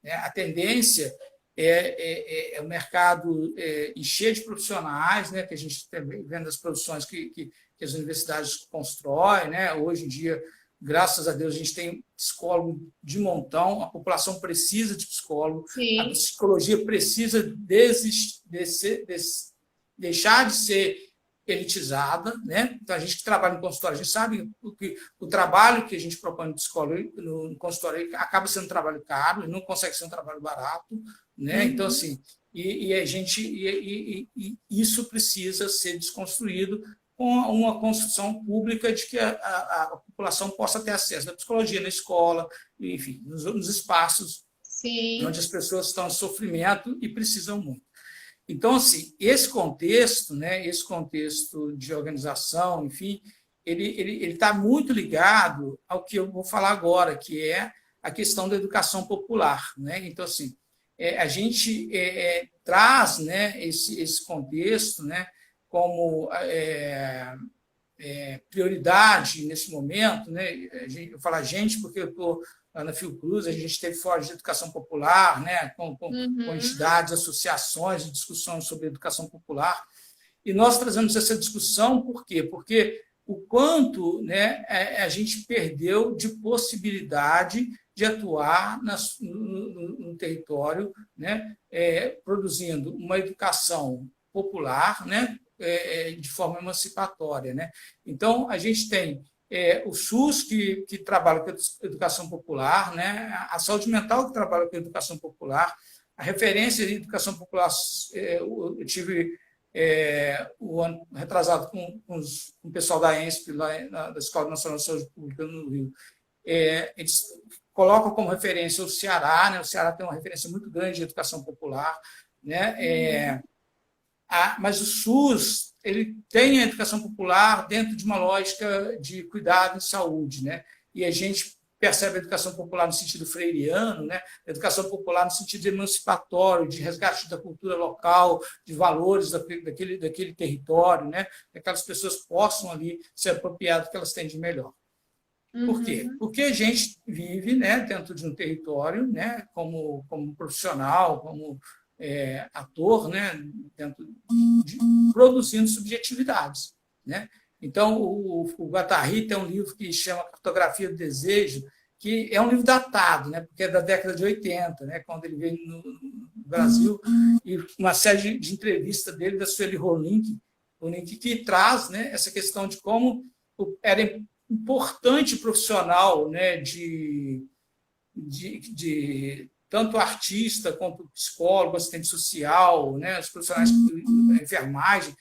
Né? A tendência é o mercado encher de profissionais, né? Que a gente está vendo as produções que as universidades constroem, né? Hoje em dia, graças a Deus, a gente tem psicólogo de montão, a população precisa de psicólogo, a psicologia precisa deixar de ser elitizada, né? Então, a gente que trabalha em consultório, a gente sabe que o trabalho que a gente propõe no consultório acaba sendo um trabalho caro, não consegue ser um trabalho barato, né? Então, assim, isso precisa ser desconstruído com uma construção pública de que a população possa ter acesso à psicologia na escola, enfim, nos espaços onde as pessoas estão em sofrimento e precisam muito. Então, assim, esse contexto, né, esse contexto de organização, enfim, ele está muito ligado ao que eu vou falar agora, que é a questão da educação popular, né? Então, assim, a gente traz, né, esse contexto, né, como prioridade nesse momento, né? Eu falo a gente porque eu estou lá na Fiocruz, a gente teve fóruns de educação popular, né? com entidades, associações de discussões sobre educação popular, e nós trazemos essa discussão, por quê? Porque o quanto, né, a gente perdeu de possibilidade de atuar no território, né, produzindo uma educação popular, né, de forma emancipatória, né? Então, a gente tem o SUS, que trabalha com a educação popular, né? A saúde mental, que trabalha com a educação popular, a referência de educação popular, eu tive o ano retrasado com o pessoal da ENSP, lá da Escola Nacional de Saúde Pública no Rio. Eles colocam como referência o Ceará, né? O Ceará tem uma referência muito grande de educação popular, né? Mas o SUS, ele tem a educação popular dentro de uma lógica de cuidado e saúde, né? E a gente percebe a educação popular no sentido freiriano, né? A educação popular no sentido emancipatório, de resgate da cultura local, de valores daquele território, né? Que aquelas pessoas possam ali se apropriar do que elas têm de melhor. Por quê? Porque a gente vive, né, dentro de um território, né, como profissional, como ator, né, produzindo subjetividades, né? Então, o Guattari tem um livro que chama Cartografia do Desejo, que é um livro datado, né, porque é da década de 80, né, quando ele veio no Brasil, e uma série de entrevistas dele, da Sueli Rolink, que traz, né, essa questão de como era importante profissional, né, de tanto artista quanto psicólogo, assistente social, né, os profissionais da enfermagem,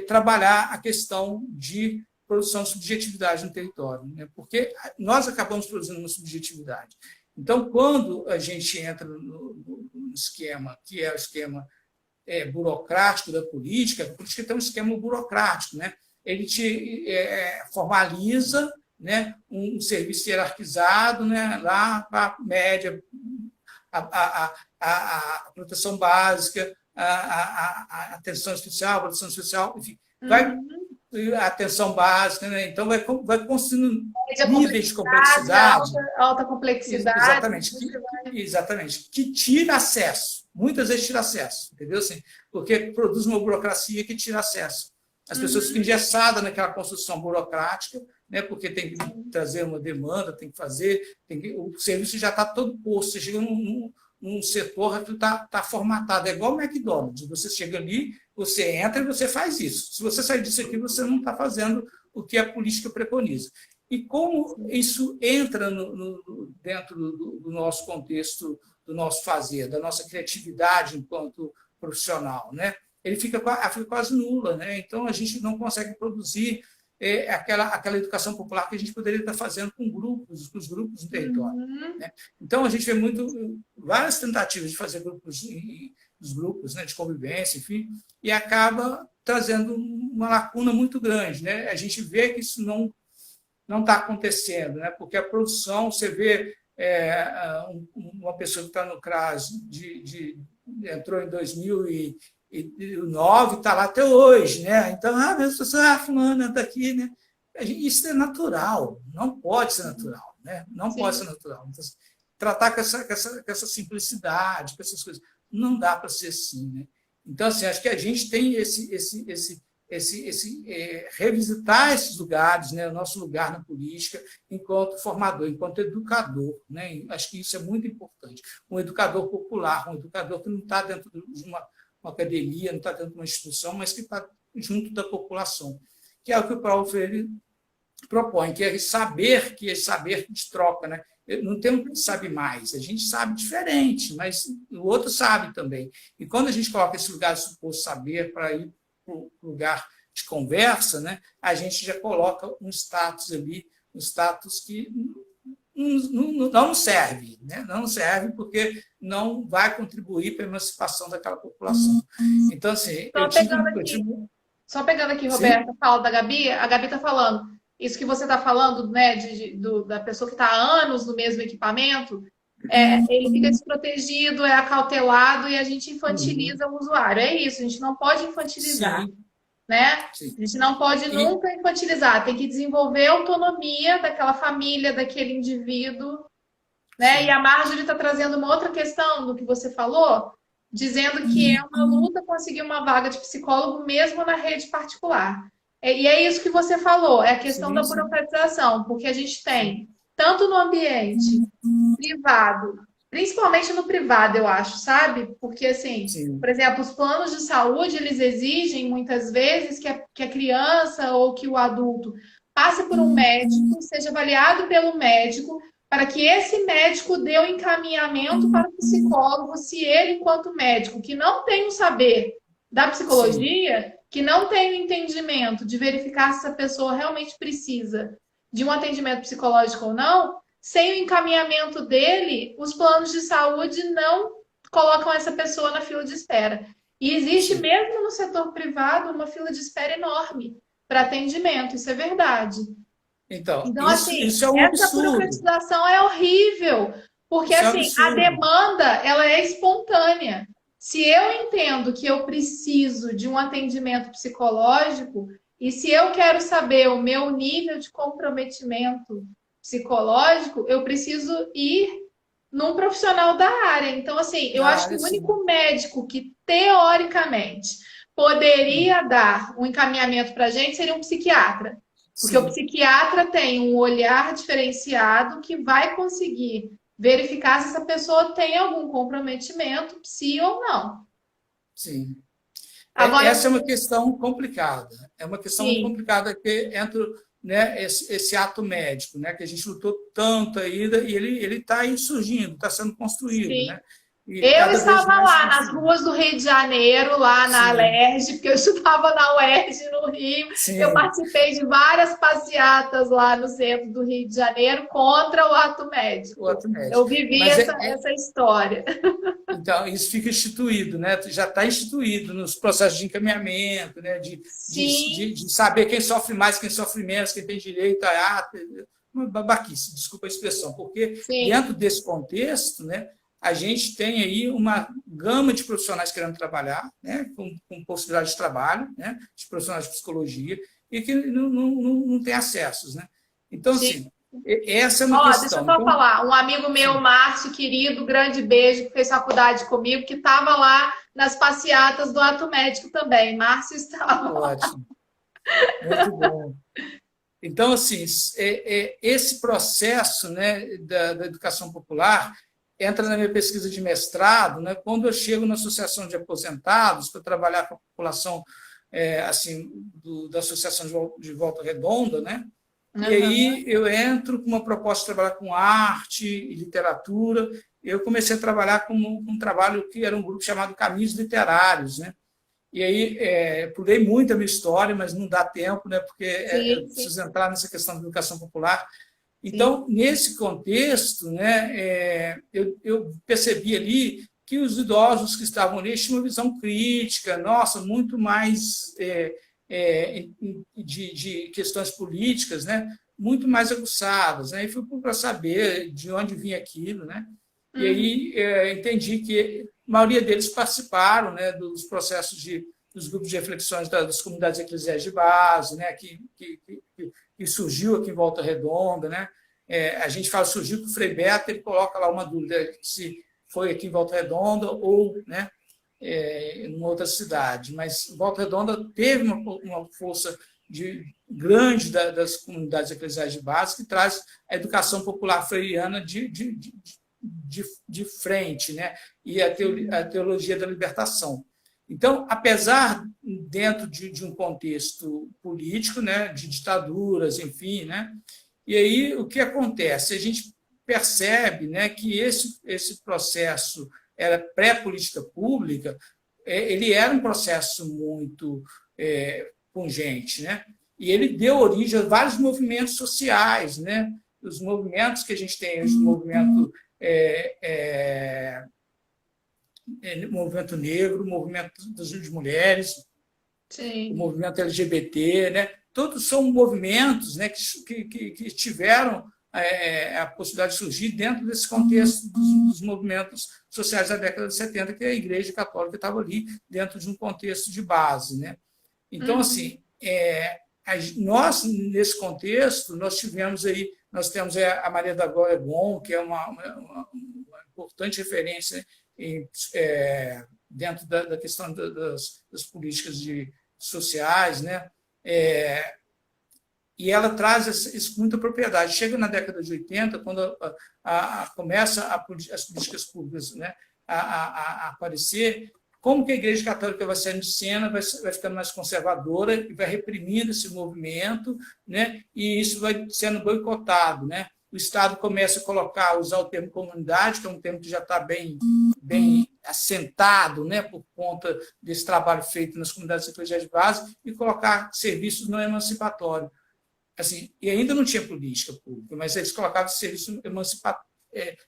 trabalhar a questão de produção de subjetividade no território, né, porque nós acabamos produzindo uma subjetividade. Então, quando a gente entra no esquema, que é o esquema burocrático da política, a política tem um esquema burocrático, né? Ele te formaliza, né, um serviço hierarquizado, né, lá para a média, a proteção básica, a atenção especial, a proteção especial, enfim, vai a atenção básica, né? Então vai construindo níveis de complexidade, alta complexidade, exatamente, que tira acesso, muitas vezes tira acesso, entendeu? Assim, porque produz uma burocracia que tira acesso. As pessoas ficam engessadas naquela construção burocrática, né, porque tem que trazer uma demanda, tem que fazer, o serviço já está todo posto. Você chega num setor que está formatado, é igual o McDonald's. Você chega ali, você entra e você faz isso. Se você sair disso aqui, você não está fazendo o que a política preconiza. E como isso entra dentro do nosso contexto, do nosso fazer, da nossa criatividade enquanto profissional, né? Ele fica quase nula, né? Então a gente não consegue produzir aquela educação popular que a gente poderia estar fazendo com os grupos no território, né? Então a gente vê várias tentativas de fazer os grupos, né, de convivência, enfim, e acaba trazendo uma lacuna muito grande, né? A gente vê que isso não está acontecendo, né? Porque a produção, você vê uma pessoa que está no CRAS entrou em 2009, está lá até hoje, né? Então, fulana está aqui, né? Isso é natural, não pode ser natural, né? Não Sim. pode ser natural. Então, tratar com essa simplicidade, com essas coisas, não dá para ser assim, né? Então, assim, acho que a gente tem revisitar esses lugares, né? O nosso lugar na política, enquanto formador, enquanto educador, né? Acho que isso é muito importante. Um educador popular, um educador que não está dentro de uma academia, não está dentro de uma instituição, mas que está junto da população, que é o que o Paulo Freire propõe, que é saber que de troca, né? Não tem um que sabe mais, a gente sabe diferente, mas o outro sabe também. E quando a gente coloca esse lugar de suposto saber para ir para o lugar de conversa, né, a gente já coloca um status ali, um status que não serve, né? Não serve porque não vai contribuir para a emancipação daquela população. Então, assim, Só pegando aqui, Roberta, a fala da Gabi, a Gabi está falando, isso que você está falando, né, da pessoa que está há anos no mesmo equipamento, ele fica desprotegido, é acautelado e a gente infantiliza o usuário. É isso, a gente não pode infantilizar. Sim. Né? Sim. A gente não pode nunca infantilizar, tem que desenvolver a autonomia daquela família, daquele indivíduo, né? E a Marjorie está trazendo uma outra questão do que você falou, dizendo que é uma luta conseguir uma vaga de psicólogo mesmo na rede particular. E é isso que você falou, é a questão da burocratização, porque a gente tem, tanto no ambiente privado, Principalmente no privado, eu acho, sabe? Porque, assim, Sim. por exemplo, os planos de saúde, eles exigem, muitas vezes, que a criança ou que o adulto passe por um médico, seja avaliado pelo médico, para que esse médico dê o encaminhamento para o psicólogo, se ele, enquanto médico, que não tem o saber da Sim. psicologia, que não tem o entendimento de verificar se essa pessoa realmente precisa de um atendimento psicológico ou não, sem o encaminhamento dele, os planos de saúde não colocam essa pessoa na fila de espera. E existe, Sim. mesmo no setor privado, uma fila de espera enorme para atendimento, isso é verdade. Então, Então, assim, isso é um essa absurdo. burocratização é horrível, porque, Isso é um assim, a absurdo. demanda, ela é espontânea. Se eu entendo que eu preciso de um atendimento psicológico, e se eu quero saber o meu nível de comprometimento psicológico, eu preciso ir num profissional da área. Então, assim, eu Da acho que área, o sim. único médico que, teoricamente, poderia dar um encaminhamento para a gente seria um psiquiatra. Porque o Sim, psiquiatra tem um olhar diferenciado que vai conseguir verificar se essa pessoa tem algum comprometimento, sim ou não. sim. Agora, Essa é uma questão complicada. É uma questão sim, complicada que entra, né, esse ato médico, né, que a gente lutou tanto ainda, e ele está aí surgindo, está sendo construído, sim. né, e Eu cada vez estava mais lá nas construído. ruas do Rio de Janeiro, lá na Sim, Alerj, porque eu estudava na UERJ, no Rio. Eu sim, participei de várias passeatas lá no centro do Rio de Janeiro contra o ato o médico. ato médico. Eu vivi Mas essa história. então, isso fica instituído, né? Já está instituído nos processos de encaminhamento, né? Sim, De saber quem sofre mais, quem sofre menos, quem tem direito a ato. Uma babaquice, desculpa a expressão, porque sim, dentro desse contexto, né, a gente tem aí uma gama de profissionais querendo trabalhar, né, com possibilidade de trabalho, né, de profissionais de psicologia, e que não tem acessos. Né? Então, sim. assim, essa é uma Ó, deixa eu questão. só Então, falar. Um amigo meu, sim, Márcio, querido, grande beijo, que fez faculdade comigo, que estava lá nas passeatas do ato médico também. Márcio estava. ótimo, muito bom. Então, assim, esse processo, né, da educação popular entra na minha pesquisa de mestrado, né, quando eu chego na Associação de Aposentados para trabalhar com a população assim, da Associação de Volta Redonda, né, e Uhum. aí eu entro com uma proposta de trabalhar com arte e literatura. Eu comecei a trabalhar com um trabalho que era um grupo chamado Caminhos Literários, né, e aí, pulei muito a minha história, mas não dá tempo, né, porque eu Sim, sim, preciso entrar nessa questão da educação popular. sim. Então, nesse contexto, né, eu percebi ali que os idosos que estavam ali tinham uma visão crítica, nossa, muito mais de questões políticas, né, muito mais aguçadas. Né, e fui para saber de onde vinha aquilo. Né, e Uhum. aí entendi que a maioria deles participaram, né, dos processos dos grupos de reflexões das comunidades eclesiais de base, né, que surgiu aqui em Volta Redonda. Né, a gente fala surgiu que o Frei Beto, ele coloca lá uma dúvida se foi aqui em Volta Redonda ou, né, em outra cidade, mas Volta Redonda teve uma força grande das comunidades eclesiais de base que traz a educação popular freiriana de frente, né? E a teologia da libertação. Então, apesar dentro de um contexto político, né, de ditaduras, enfim, né, e aí o que acontece? A gente percebe, né, que esse processo era pré-política pública, ele era um processo muito pungente, né? E ele deu origem a vários movimentos sociais, né? Os movimentos que a gente tem hoje, o movimento negro, o movimento das mulheres, o Sim. movimento LGBT, né? Todos são movimentos, né, que tiveram a possibilidade de surgir dentro desse contexto dos movimentos sociais da década de 70, que a Igreja Católica estava ali dentro de um contexto de base. Né? Então, Uhum. assim, nós, nesse contexto, nós temos a Maria da Glória Gon, que é uma importante referência em, dentro da questão das políticas sociais, né? E ela traz isso com muita propriedade. Chega na década de 80, quando começa as políticas públicas, né, a aparecer, como que a Igreja Católica vai saindo de cena, vai ficando mais conservadora e vai reprimindo esse movimento, né, e isso vai sendo boicotado, né? O Estado começa a usar o termo comunidade, que é um termo que já está bem assentado, né, por conta desse trabalho feito nas comunidades eclesiais de base, e colocar serviços não emancipatórios. Assim, e ainda não tinha política pública, mas eles colocavam serviço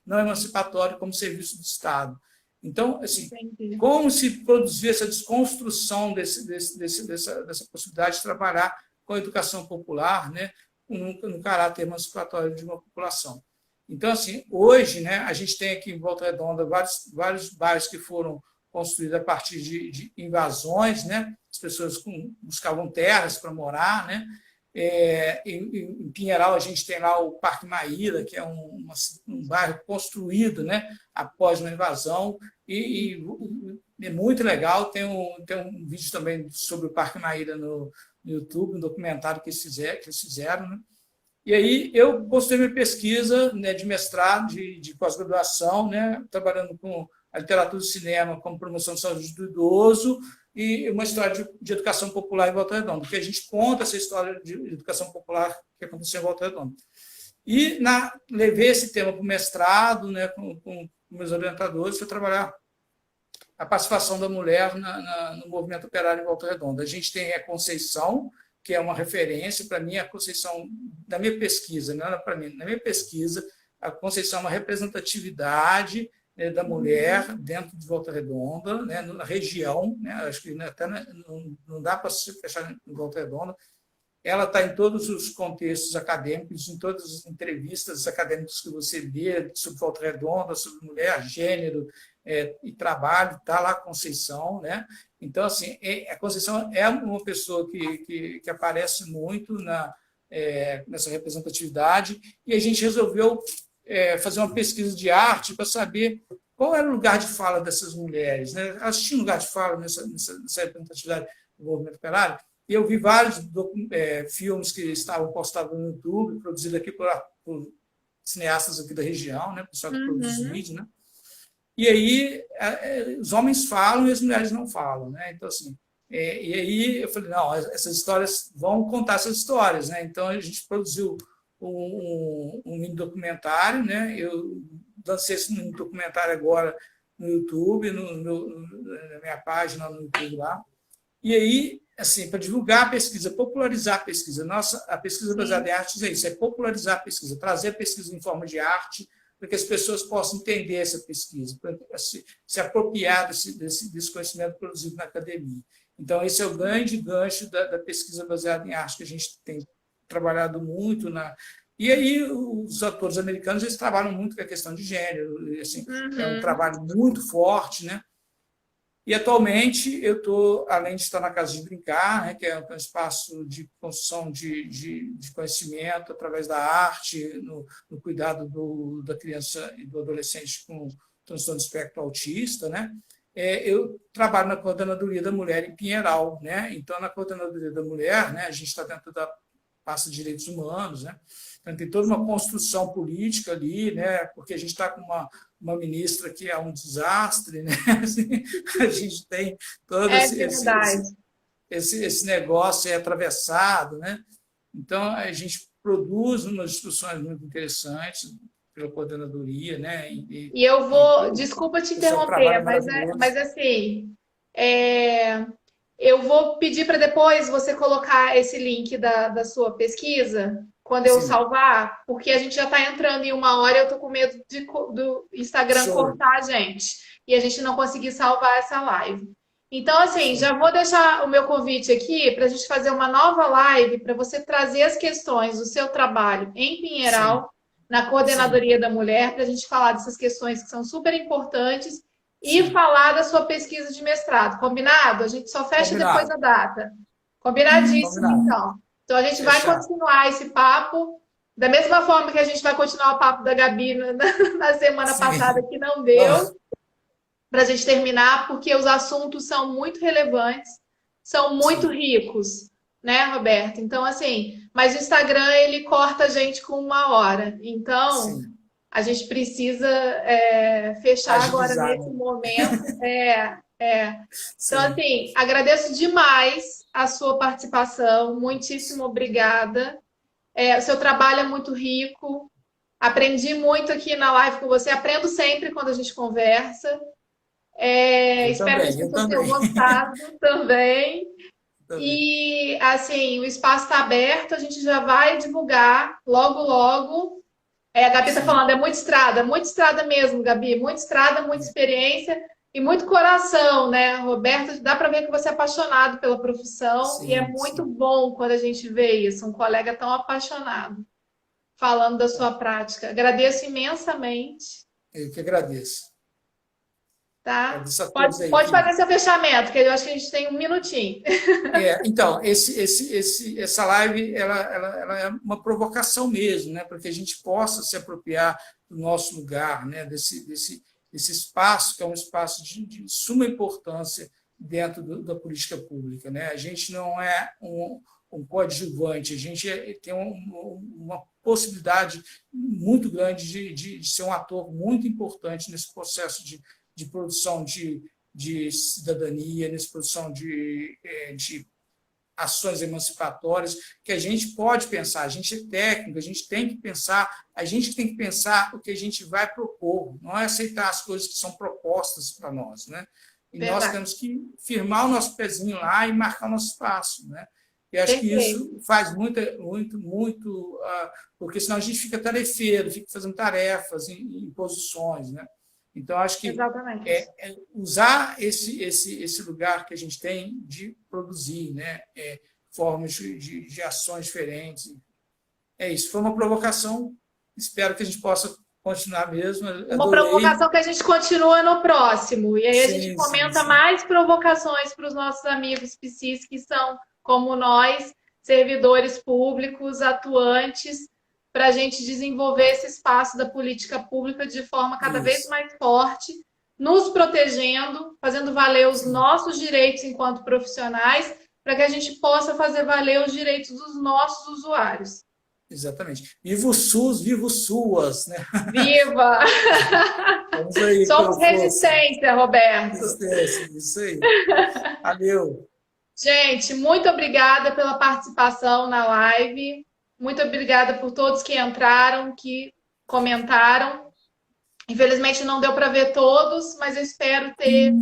não emancipatório como serviço do Estado. Então, assim, como se produzir essa desconstrução dessa possibilidade de trabalhar com a educação popular, né, no caráter emancipatório de uma população. Então, assim, hoje, né, a gente tem aqui em Volta Redonda vários bairros que foram construídos a partir de invasões, né? As pessoas buscavam terras para morar, né? Em Pinheiral, a gente tem lá o Parque Maíra, que é um bairro construído, né, após uma invasão, e é muito legal. Tem um vídeo também sobre o Parque Maíra no YouTube, um documentário que eles fizeram. Né? E aí eu postei minha pesquisa, né, de mestrado, de pós-graduação, né, trabalhando com a literatura e cinema como promoção da saúde do idoso, e uma história de educação popular em Volta Redonda, porque a gente conta essa história de educação popular que aconteceu em Volta Redonda. E levei esse tema para o mestrado, né, com meus orientadores, para trabalhar a participação da mulher no movimento operário em Volta Redonda. A gente tem a Conceição, que é uma referência, para mim, a Conceição, na minha pesquisa, não era para mim, na minha pesquisa, a Conceição é uma representatividade, né, da mulher dentro de Volta Redonda, né, na região, né, acho que até não dá para se fechar em Volta Redonda. Ela está em todos os contextos acadêmicos, em todas as entrevistas acadêmicas que você vê sobre Volta Redonda, sobre mulher, gênero e trabalho, está lá a Conceição, né? Então, assim, a Conceição é uma pessoa que aparece muito nessa representatividade, e a gente resolveu fazer uma pesquisa de arte para saber qual era o lugar de fala dessas mulheres, né? Elas tinham lugar de fala nessa representatividade do movimento operário. E eu vi vários filmes que estavam postados no YouTube, produzidos aqui por cineastas aqui da região, né? Pessoal que produz vídeo, né? E aí os homens falam e as mulheres não falam, né? Então, assim, e aí eu falei, não, essas histórias, vão contar essas histórias, né? Então a gente produziu um mini documentário, né? Eu lancei esse mini documentário agora no YouTube, na minha página no YouTube lá. E aí, assim, para divulgar a pesquisa, popularizar a pesquisa. A pesquisa baseada em artes é isso, é popularizar a pesquisa, trazer a pesquisa em forma de arte, para que as pessoas possam entender essa pesquisa, para se apropriar desse conhecimento produzido na academia. Então, esse é o grande gancho da pesquisa baseada em arte, que a gente tem trabalhado muito E aí, os atores americanos, eles trabalham muito com a questão de gênero, assim, é um trabalho muito forte, né? E, atualmente, eu estou, além de estar na Casa de Brincar, né, que é um espaço de construção de conhecimento através da arte, no cuidado da criança e do adolescente com transtorno do espectro autista, né? Eu trabalho na Coordenadoria da Mulher em Pinheiral, né? Então, na Coordenadoria da Mulher, né, a gente está dentro da pasta de Direitos Humanos, né? Então, tem toda uma construção política ali, né? Porque a gente está com uma ministra que é um desastre, né? Assim, a gente tem todo esse negócio atravessado, né? Então, a gente produz umas discussões muito interessantes pela coordenadoria, né? E eu vou, desculpa te interromper, mas assim, eu vou pedir para depois você colocar esse link da sua pesquisa, quando eu salvar, porque a gente já está entrando em 1 hora e eu estou com medo do Instagram cortar a gente e a gente não conseguir salvar essa live. Então, assim, já vou deixar o meu convite aqui para a gente fazer uma nova live para você trazer as questões do seu trabalho em Pinheiral, na Coordenadoria da Mulher, para a gente falar dessas questões que são super importantes e falar da sua pesquisa de mestrado. Combinado? A gente só fecha depois da data. Combinadíssimo, então. Então, a gente vai continuar esse papo, da mesma forma que a gente vai continuar o papo da Gabi na semana passada, que não deu, para a gente terminar, porque os assuntos são muito relevantes, são muito ricos, né, Roberto? Então, assim, mas o Instagram, ele corta a gente com 1 hora. Então, Sim, a gente precisa fechar agora agilizar, nesse né? momento. Então, Sim. assim, agradeço demais a sua participação. Muitíssimo obrigada. O seu trabalho é muito rico. Aprendi muito aqui na live com você. Aprendo sempre quando a gente conversa. Espero que as Eu pessoas tenham também. gostado também. Também. E, assim, o espaço está aberto. A gente já vai divulgar logo, logo. A Gabi está Sim, falando, é muita estrada mesmo, Gabi. Muita estrada, muita experiência e muito coração, né? Roberto, dá para ver que você é apaixonado pela profissão e é sim, muito sim. bom quando a gente vê isso, um colega tão apaixonado falando da sua prática. Agradeço imensamente, Eu que agradeço. tá? Agradeço a todos Pode, aí pode que. fazer seu fechamento, que eu acho que a gente tem 1 minutinho. Então, essa live ela é uma provocação mesmo, né, para que a gente possa se apropriar do nosso lugar, né, desse espaço, que é um espaço de suma importância dentro da política pública. Né? A gente não é um coadjuvante, a gente tem uma possibilidade muito grande de ser um ator muito importante nesse processo de produção de cidadania, nessa produção de ações emancipatórias, que a gente pode pensar, a gente é técnico, a gente tem que pensar, a gente tem que pensar o que a gente vai propor, não é aceitar as coisas que são propostas para nós, né? E nós Verdade. temos que firmar o nosso pezinho lá e marcar o nosso espaço, né? E acho que Perfeito. isso faz muito, porque senão a gente fica tarefeiro, fica fazendo tarefas em posições, né? Então, acho que Exatamente. usar esse lugar que a gente tem de produzir, né? Formas de ações diferentes. É isso. Foi uma provocação. Espero que a gente possa continuar mesmo. Uma Adorei. provocação que a gente continua no próximo. E aí a gente Sim, sim, comenta sim. mais provocações para os nossos amigos psis, que são, como nós, servidores públicos, atuantes, para a gente desenvolver esse espaço da política pública de forma cada vez Isso. mais forte, nos protegendo, fazendo valer os Sim, nossos direitos enquanto profissionais, para que a gente possa fazer valer os direitos dos nossos usuários. exatamente. Viva o SUS, viva o SUAS, né? Viva! Vamos aí, com Somos força. resistência, Roberto. Resistência, isso aí. Valeu. Gente, muito obrigada pela participação na live. Muito obrigada por todos que entraram, que comentaram. Infelizmente não deu para ver todos, mas eu espero ter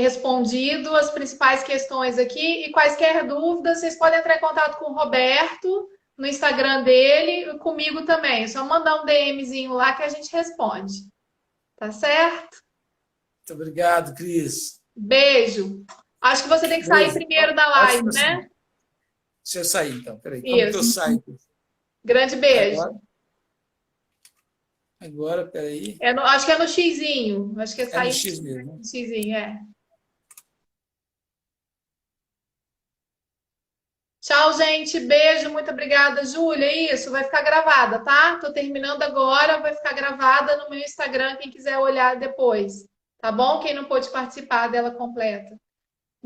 respondido as principais questões aqui. E quaisquer dúvidas, vocês podem entrar em contato com o Roberto no Instagram dele e comigo também. É só mandar um DMzinho lá que a gente responde. Tá certo? Muito obrigado, Cris. Beijo. Acho que você tem que sair Beijo. primeiro da live, Ótimo né? assim. Deixa eu sair, então. Peraí, como que eu Isso. saio? Grande beijo. Agora, peraí. Acho que é no xizinho. Acho que é É no sair X mesmo, né? no xizinho, é. Tchau, gente. Beijo. Muito obrigada, Júlia. Isso, vai ficar gravada, tá? Tô terminando agora, vai ficar gravada no meu Instagram, quem quiser olhar depois. Tá bom? Quem não pôde participar dela completa.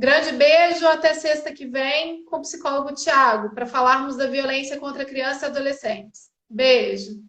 Grande beijo, até sexta que vem com o psicólogo Tiago, para falarmos da violência contra crianças e adolescentes. Beijo.